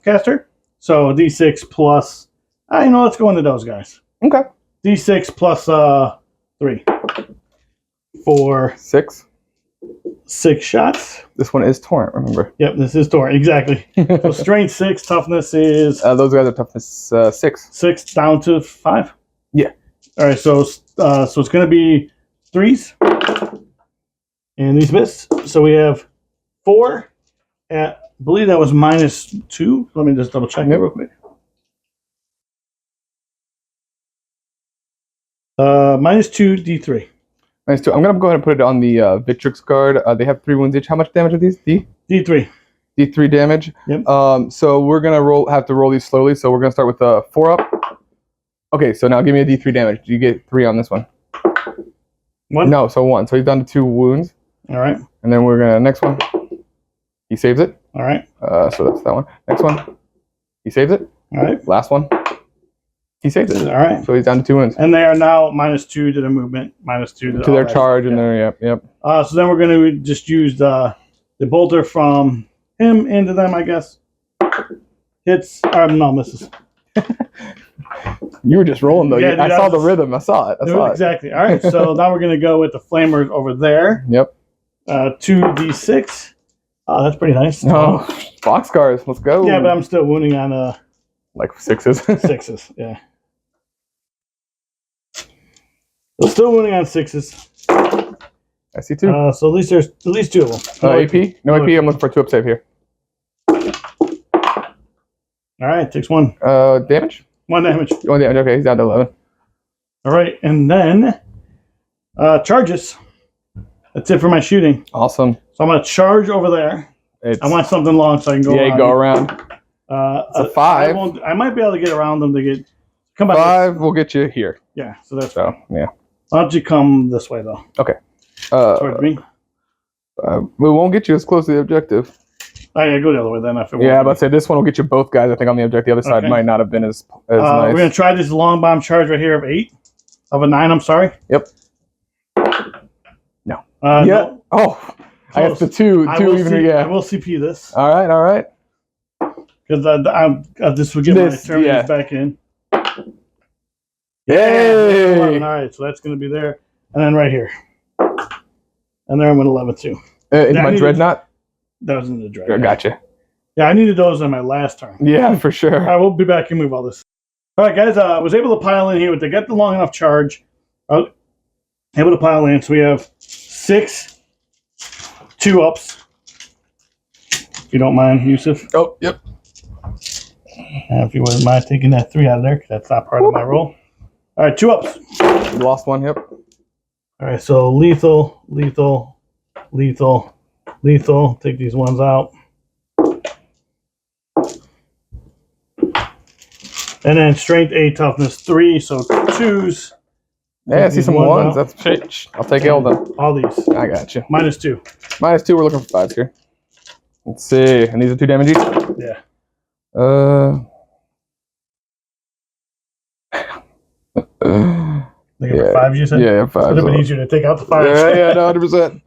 caster. So D6 plus. Let's go into those guys. Okay. D6 plus 3 for 6 shots. This one is Torrent, remember? Yep, this is Torrent, exactly. So strength 6, toughness is... those guys are toughness 6. 6 down to 5? Yeah. All right, so it's going to be 3s. And these miss. So we have 4 at... I believe that was -2. Let me just double check it real quick. -2 D3. -2. I'm gonna go ahead and put it on the Victrix guard. They have 3 wounds each. How much damage are these? D3. D3 damage. Yep. So we're gonna have to roll these slowly. So we're gonna start with 4 up. Okay. So now give me a D3 damage. You get 3 on this one. 1. No. So 1. So he's down to 2 wounds. All right. And then we're gonna next one. He saves it. All right. So that's that one. Next one. He saves it. All right. Last one. He saves it. All right. So he's down to 2 wounds. And they are now -2 to their movement, -2 to their charge, and their yep. So then we're going to just use the bolter from him into them, I guess. Hits. No, misses. You were just rolling though. Yeah, dude, I saw the rhythm. I saw it. Exactly. All right. So now we're going to go with the flamers over there. Yep. 2d6. That's pretty nice. Oh, boxcars. Let's go. Yeah, but I'm still wounding on like 6s. 6s. Yeah. So still winning on 6s. I see 2. So at least there's at least 2 of them. No AP? No AP. I'm looking for a 2-up save here. All right, takes 1. Damage? 1 damage. 1 damage. Okay, he's down to 11. All right, and then charges. That's it for my shooting. Awesome. So I'm going to charge over there. I want something long so I can go around. Yeah, go around. It's a 5. I might be able to get around them to get... Come back. 5 will get you here. Yeah, so that's so, yeah. Why don't you come this way, though? Okay. Towards me? We won't get you as close to the objective. Oh, yeah, go the other way then. Yeah, but say this one will get you both guys, I think, on the objective. The other side might not have been as nice. We're going to try this long bomb charge right here of 8. Of a 9, I'm sorry. Yep. No. Yeah. No. Oh, close. I guess the 2 even. I will CP this. All right. Because this will get my Terminators back in. Yay! All right, so that's going to be there. And then right here. And there I'm at 11 too. Is my Dreadnought? That was in the Dreadnought. Gotcha. Yeah, I needed those on my last turn. Yeah, for sure. I will be back and move all this. All right, guys. I was able to pile in here. They got the long enough charge. Able to pile in. So we have 6 2-ups. If you don't mind, Yusuf. Oh, yep. If you wouldn't mind taking that 3 out of there, because that's not part of my roll. All right, 2-ups. Lost 1, yep. All right, so lethal, lethal, lethal. Take these ones out. And then strength 8, toughness 3, so 2s. Yeah, I see some ones. That's shit. I'll take all of them. All these. I got you. -2. -2. We're looking for 5s here. Let's see. And these are 2 damage each? Yeah. Looking for 5s, you said? Yeah, 5s. It would have been easier to take out the 5s. Yeah, no, 100%.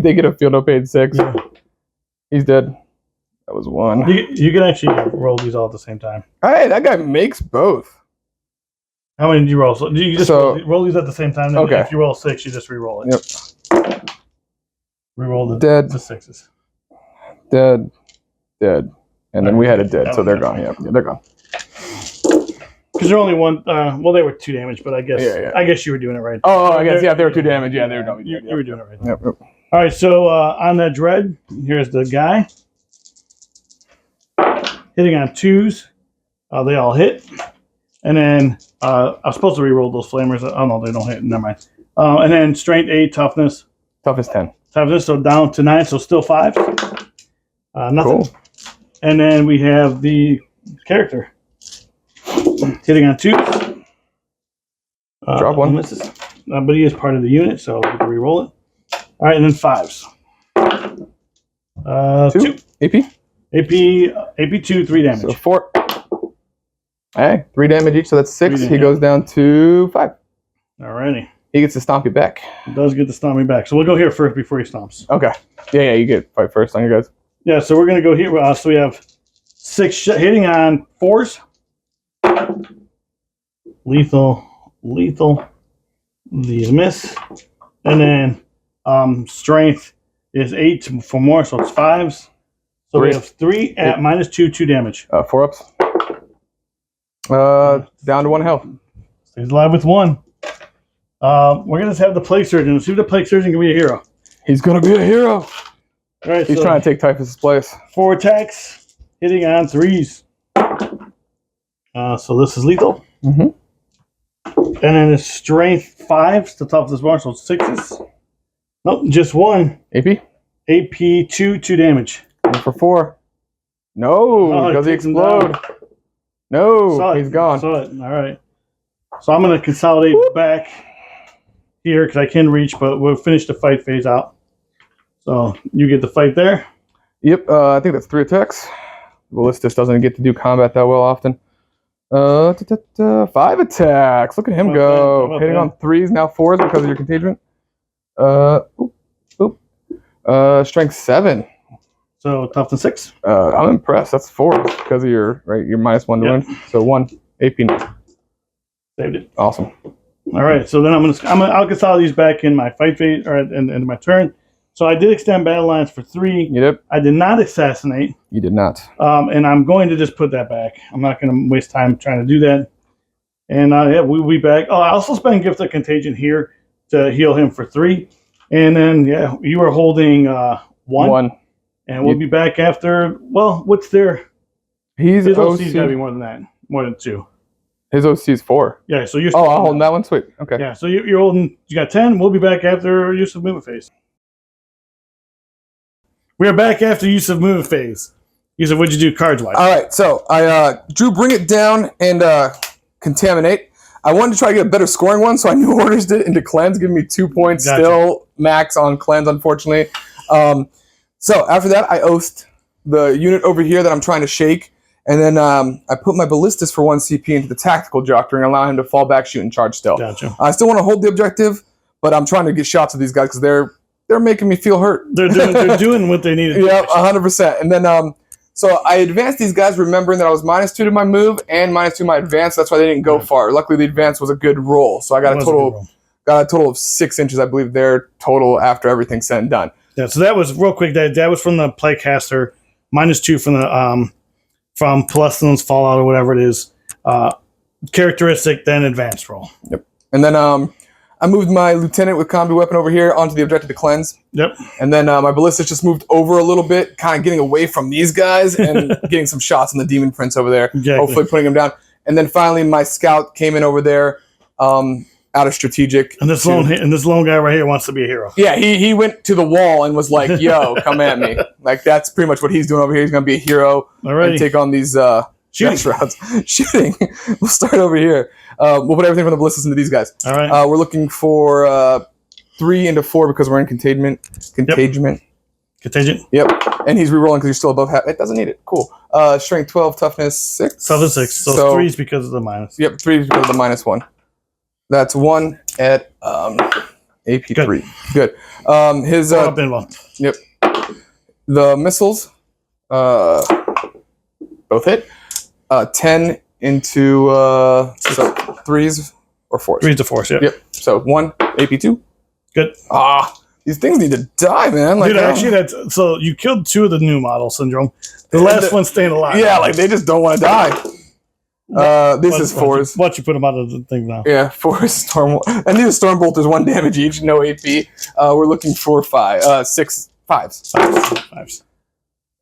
They get a field no paid 6. Yeah. He's dead. That was 1. You can actually roll these all at the same time. Hey, that guy makes both. How many did you roll? So you just roll these at the same time. Then okay. If you roll 6, you just re-roll it. Yep. Re-roll the 6s. Dead. And then we had a dead, so they're gone. Yeah, they're gone. Because they're only 1. Well, they were 2 damage, but I guess I guess you were doing it right. Oh, I guess they were 2 damage. Yeah, they were done. You were doing it right. Yep. All right, so on that dread, here's the guy hitting on 2s. They all hit, and then I was supposed to re-roll those flamers. Oh no, they don't hit. Never mind. And then strength 8, toughness. Toughness 10. Toughness, so down to 9, so still 5. Nothing. Cool. And then we have the character hitting on 2s. Drop 1. Misses. But he is part of the unit, so we can re-roll it. All right, and then 5s. 2. AP? AP 2, 3 damage. So 4. Hey, 3 damage each, so that's 6. He goes down to 5. Alrighty. He gets to stomp you back. He does get to stomp me back. So we'll go here first before he stomps. Okay. Yeah, you get fight first on your guys. Yeah, so we're going to go here. So we have 6 hitting on 4s. Lethal. These miss. And then strength is 8 for more, so it's 5s. So 3. We have 3 at -2, 2 damage. 4 ups. Down to 1 health. Stays alive with 1. We're going to have the Plague Surgeon. Let's see if the Plague Surgeon can be a hero. He's going to be a hero. All right, he's trying to take Typhus's place. 4 attacks, hitting on 3s. So this is lethal. Mm-hmm. And then his strength 5 to toughness 1, so 6s. Nope, just 1. AP? AP 2 damage. 1 for 4. No, because he explode. No, he's gone. Saw it. All right. So I'm going to consolidate back here because I can reach, but we'll finish the fight phase out. So you get the fight there. Yep, I think that's 3 attacks. Ballistus doesn't get to do combat that well often. 5 attacks. Look at him go. Hitting on 3s, now 4s because of your contagion. Strength 7. So toughness 6. I'm impressed. That's 4 because of your your -1 to win. So 1 AP. Saved it. Awesome. All right. So then I'll consolidate these back in my fight phase or in my turn. So I did extend battle lines for 3. Yep. I did not assassinate. You did not. And I'm going to just put that back. I'm not going to waste time trying to do that. And yeah, we'll be back. Oh, I also spent Gift of Contagion here to heal him for 3. And then yeah, you are holding 1. And we'll be back after. Well, what's their? His OC's got to be more than that. More than 2. His OC is 4. Yeah. So you're. Oh, I'm holding that one. Sweet. Okay. Yeah. So you're holding. You got 10. We'll be back after use of movement phase. We are back after use of movement phase. Yusuf, what'd you do cards wise? All right. So I drew Bring It Down and Contaminate. I wanted to try to get a better scoring one, so I new orders it into cleanse, giving me 2 points. Gotcha. Still max on cleanse, unfortunately. So after that, I oathed the unit over here that I'm trying to shake, and then I put my Ballistus for 1 CP into the Tactical Doctor and allow him to fall back, shoot, and charge still. Gotcha. I still want to hold the objective, but I'm trying to get shots of these guys because they're making me feel hurt. They're doing what they need to do. Yeah, 100%. And then so I advanced these guys, remembering that I was -2 to my move and -2 to my advance. That's why they didn't go far. Luckily, the advance was a good roll, so I got a total of 6 inches, I believe, there total after everything's said and done. Yeah, so that was real quick. That was from the Playcaster, -2 from the from Pestilence, Fallout, or whatever it is. Characteristic, then advanced roll. Yep. And then I moved my Lieutenant with combi weapon over here onto the objective to cleanse. Yep. And then my Ballistus just moved over a little bit, kind of getting away from these guys and getting some shots on the Demon Prince over there. Exactly. Hopefully putting him down. And then finally my Scout came in over there. out of strategic. And this lone guy right here wants to be a hero. Yeah, he went to the wall and was like, "Yo, come at me!" Like that's pretty much what he's doing over here. He's gonna be a hero and take on these shooting rounds. Shooting. We'll start over here. We'll put everything from the ballistas into these guys. All right. We're looking for 3 into 4 because we're in contagion. Contagion. Yep. And he's rerolling because you're still above half. It doesn't need it. Cool. Strength 12, toughness 6. Toughness 6. So 3 is because of the minus. Yep, 3 is because of the -1. That's 1 at AP3. Good. His yep. The missiles both hit. 10 into 3s or 4s. 3s to 4s, Yep. So 1 AP2. Good. These things need to die, man. Like, dude, actually, so you killed 2 of the new model syndrome. The last one's staying alive. Yeah, like they just don't want to die. This is 4s. Watch you put them out of the thing now. Yeah, 4 storm. And these are Stormbolters, 1 damage each, no AP. We're looking for 6 5s. 5s.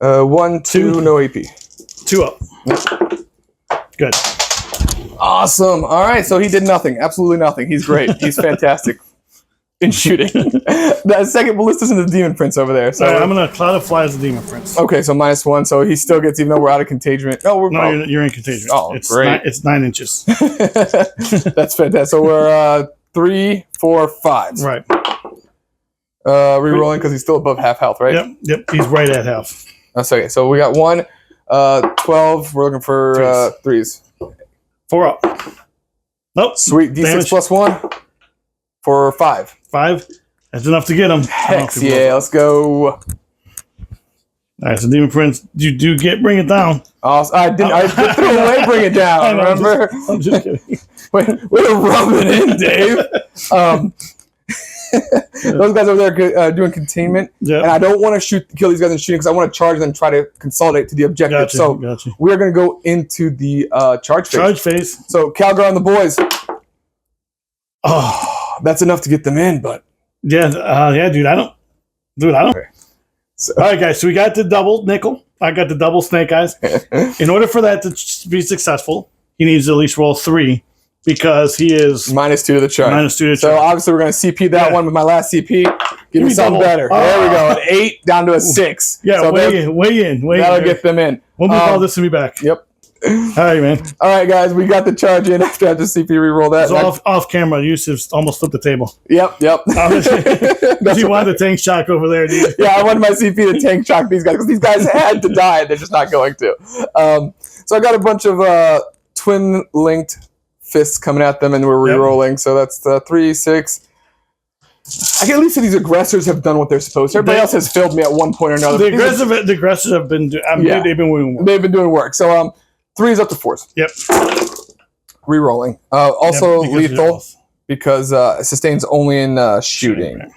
1, 2, no AP. 2 up. Good. Awesome. All right, so he did nothing. Absolutely nothing. He's great. He's fantastic in shooting. The second ballista's in the Demon Prince over there. So I'm going to Cloud of Fly as the Demon Prince. Okay, so -1. So he still gets, even though we're out of contagion. No, you're in contagion. Oh, it's great. It's 9 inches. That's fantastic. So we're 3, 4, 5s. Right. Rerolling because he's still above half health, right? Yep. He's right at half. That's okay. So we got 1, 12. We're looking for 3s. 4 up. Nope. Sweet. D6 damage. +1 for 5. 5. That's enough to get him. Hex yeah. Let's go. All right, so Demon Prince, you do bring it down. I did throw away bring it down, remember? I'm just kidding. Way to rub it in, Dave. Those guys over there doing containment. Yep. And I don't want to kill these guys in shooting because I want to charge them and try to consolidate to the objective. Gotcha. We're going to go into the charge phase. So Calgar on the boys. Oh, that's enough to get them in, but. Yeah, dude, I don't. Okay. So. All right, guys, so we got the double nickel. I got the double snake eyes. In order for that to be successful, he needs to at least roll 3 because he is -2 to the charge. -2 to the charge. So obviously we're going to CP that one with my last CP. Give me something better. There we go. An 8 down to a 6. Yeah, so way in. That'll get them in. We'll move all this to me back. Yep. All right, man. All right, guys, we got the charge in after I have to CP reroll that. So off camera, Yusuf almost flipped the table. Yep. Because he wanted the tank shock over there, dude. Yeah, I wanted my CP to tank shock these guys because these guys had to die. They're just not going to. So I got a bunch of twin linked fists coming at them, and we're rerolling. So that's 3, 6. I can at least say these aggressors have done what they're supposed to. Everybody else has failed me at one point or another. The aggressors have been. They've been doing work. They've been doing work. So 3s up to 4s. Yep. Rerolling. Also lethal because sustains only in shooting. Right.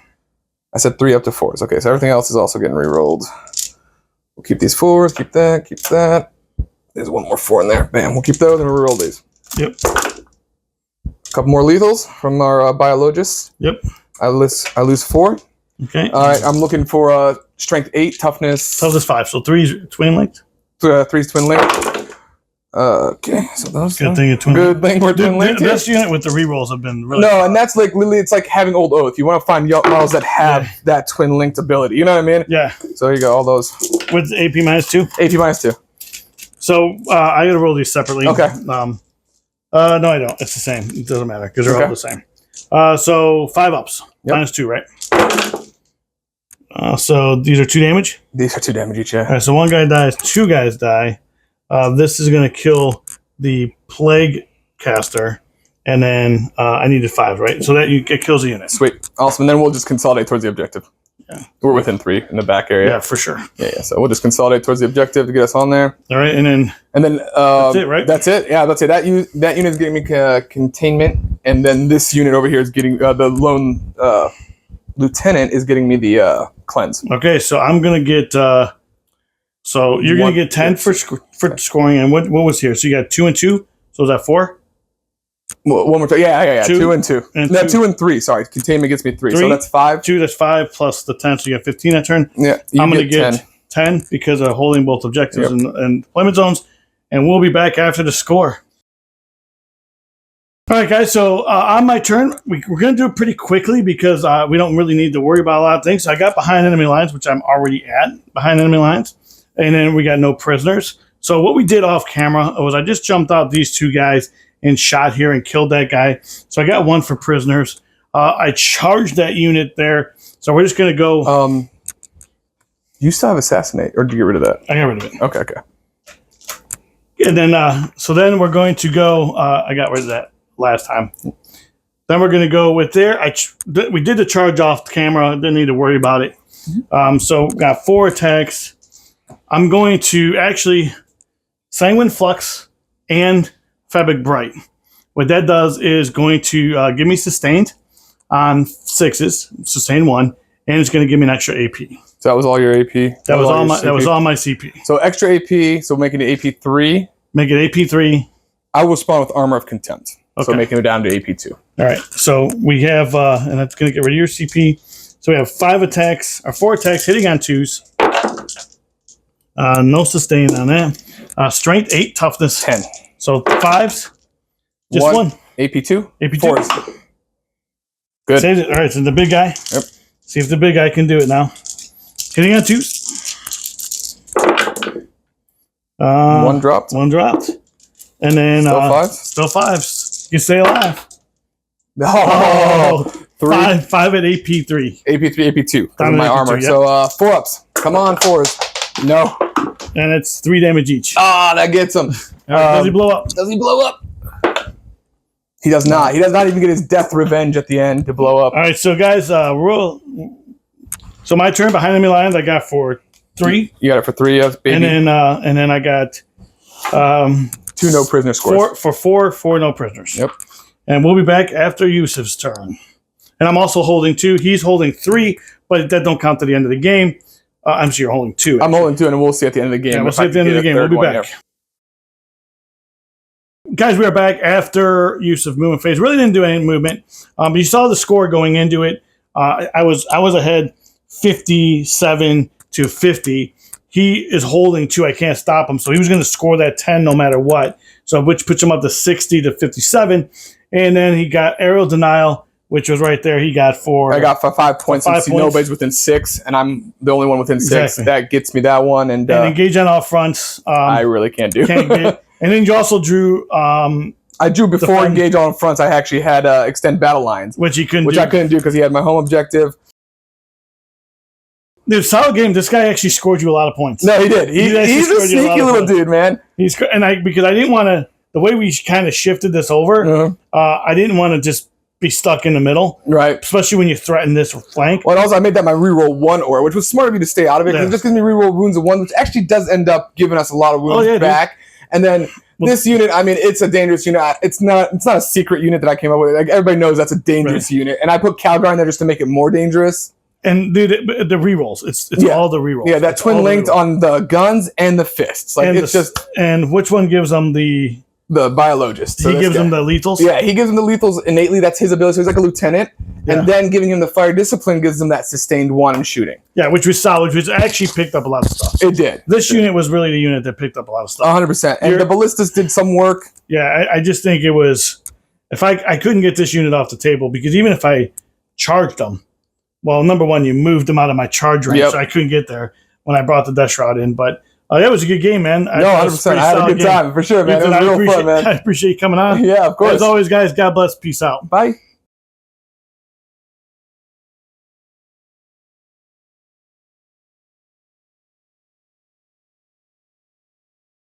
I said 3 up to 4s. Okay, so everything else is also getting rerolled. We'll keep these 4s. Keep that. There's one more 4 in there. Bam. We'll keep those and reroll these. Yep. A couple more lethals from our biologists. Yep. I lose 4. Okay. All right. I'm looking for strength 8, toughness. Toughness 5. So 3's twin linked. 3's twin linked. Okay, so those good thing we're twin linked. This unit with the rerolls have been really and that's like literally it's like having Old Oath. You want to find models that have that twin linked ability. You know what I mean? Yeah. So you go all those with AP -2. AP -2. So I gotta roll these separately. Okay. No, I don't. It's the same. It doesn't matter because they're all the same. So 5 ups. Yep. -2, right? So these are 2 damage. These are 2 damage each. Yeah. All right. So 1 guy dies. 2 guys die. This is going to kill the plague caster, and then I needed 5, right? So that it kills the unit. Sweet, awesome. And then we'll just consolidate towards the objective. Yeah, we're within 3 in the back area. Yeah, for sure. Yeah. So we'll just consolidate towards the objective to get us on there. All right, and then that's it, right? That's it. Yeah, that's it. That unit is getting me containment, and then this unit over here is getting the lone lieutenant is getting me the cleanse. Okay, so I'm gonna get. So you're going to get 10 for scoring, and what was here? So you got 2 and 2. So is that 4? Well, one more time. Yeah. 2 and 2. No, 2 and 3. Sorry, containment gets me 3. So that's 5. 2. That's 5 plus the 10. So you got 15 that turn. Yeah, I'm going to get 10 because of holding both objectives and deployment zones, and we'll be back after the score. All right, guys. So on my turn, we're going to do it pretty quickly because we don't really need to worry about a lot of things. So I got behind enemy lines, which I'm already at behind enemy lines. And then we got no prisoners. So what we did off camera was I just jumped out these two guys and shot here and killed that guy. So I got one for prisoners. I charged that unit there. So we're just going to go. You still have assassinate, or did you get rid of that? I got rid of it. Okay. And then, so then we're going to go. I got rid of that last time. Then we're going to go with there. We did the charge off the camera. Didn't need to worry about it. So got 4 attacks. I'm going to actually Sanguine Flux and Fabric Bright. What that does is going to give me sustained on 6s, sustain 1, and it's going to give me an extra AP. So that was all your AP? That was all my CP. So extra AP, so making it AP 3. Make it AP 3. I will spawn with Armor of Contempt. Okay. So making it down to AP 2. All right. So we have, and that's going to get rid of your CP. So we have 5 attacks, or 4 attacks hitting on 2s. No sustain on that. Strength 8, toughness 10. So 5s. Just 1. AP 2? AP 2. 4s. Good. Saved it. All right. So the big guy. Yep. See if the big guy can do it now. Hitting on 2s. 1 dropped. 1 dropped. And then Still 5s? Still 5s. You stay alive. Oh, 3. 5 at AP 3. AP 3, AP 2. Down to My AP 2, armor. yep. So 4 ups. Come on, 4s. No. And it's 3 damage each. Ah, that gets him. Does he blow up? Does he blow up? He does not. He does not even get his death revenge at the end to blow up. All right, so guys, so my turn behind enemy lines, I got for 3. You got it for 3, yes, baby. And then I got 2 no prisoner scores. 4 no prisoners. Yep. And we'll be back after Yusuf's turn. And I'm also holding 2. He's holding 3, but that don't count to the end of the game. I'm sure you're holding 2. I'm holding 2, and we'll see at the end of the game. Yeah, we'll see at the end of the game. We'll be back. Yeah. Guys, we are back after Yusuf movement phase. Really didn't do any movement. You saw the score going into it. I was ahead 57 to 50. He is holding 2. I can't stop him. So he was going to score that 10 no matter what. So which puts him up to 60 to 57. And then he got aerial denial, which was right there. He got 4. I got for 5 points. And nobody's within 6, and I'm the only one within 6. Exactly. That gets me that one. And engage on all fronts. I really can't do. And then you also drew. I drew before engage on fronts. I actually had extend battle lines, which he couldn't. Which I couldn't do because he had my home objective. Dude, solid game. This guy actually scored you a lot of points. No, he did. He's a sneaky little dude, man. Because I didn't want to. The way we kind of shifted this over, I didn't want to just be stuck in the middle, right? Especially when you threaten this flank. Well, and also I made that my reroll 1 aura, which was smart of you to stay out of it because it just gives me reroll wounds of 1, which actually does end up giving us a lot of wounds back. Dude. And then this unit, I mean, it's a dangerous unit. It's not a secret unit that I came up with. Like everybody knows that's a dangerous unit, and I put Calgar in there just to make it more dangerous. And dude, the rerolls, it's all the rerolls. Yeah, that twin linked on the guns and the fists. Like and and which one gives them the biologist? So he gives them the lethals. Yeah, he gives them the lethals innately. That's his ability. So he's like a lieutenant, and then giving him the fire discipline gives him that sustained 1 in shooting. Yeah, which was solid. Which actually picked up a lot of stuff. It did. This unit was really the unit that picked up a lot of stuff. 100%. And the ballistas did some work. Yeah, I just think it was. If I couldn't get this unit off the table because even if I charged them, well, number one, you moved them out of my charge range, so I couldn't get there when I brought the Death Shroud in. But that was a good game, man. No, 100%. I had a good time, for sure, man. It was real fun, man. I appreciate you coming on. Yeah, of course. As always, guys, God bless. Peace out. Bye.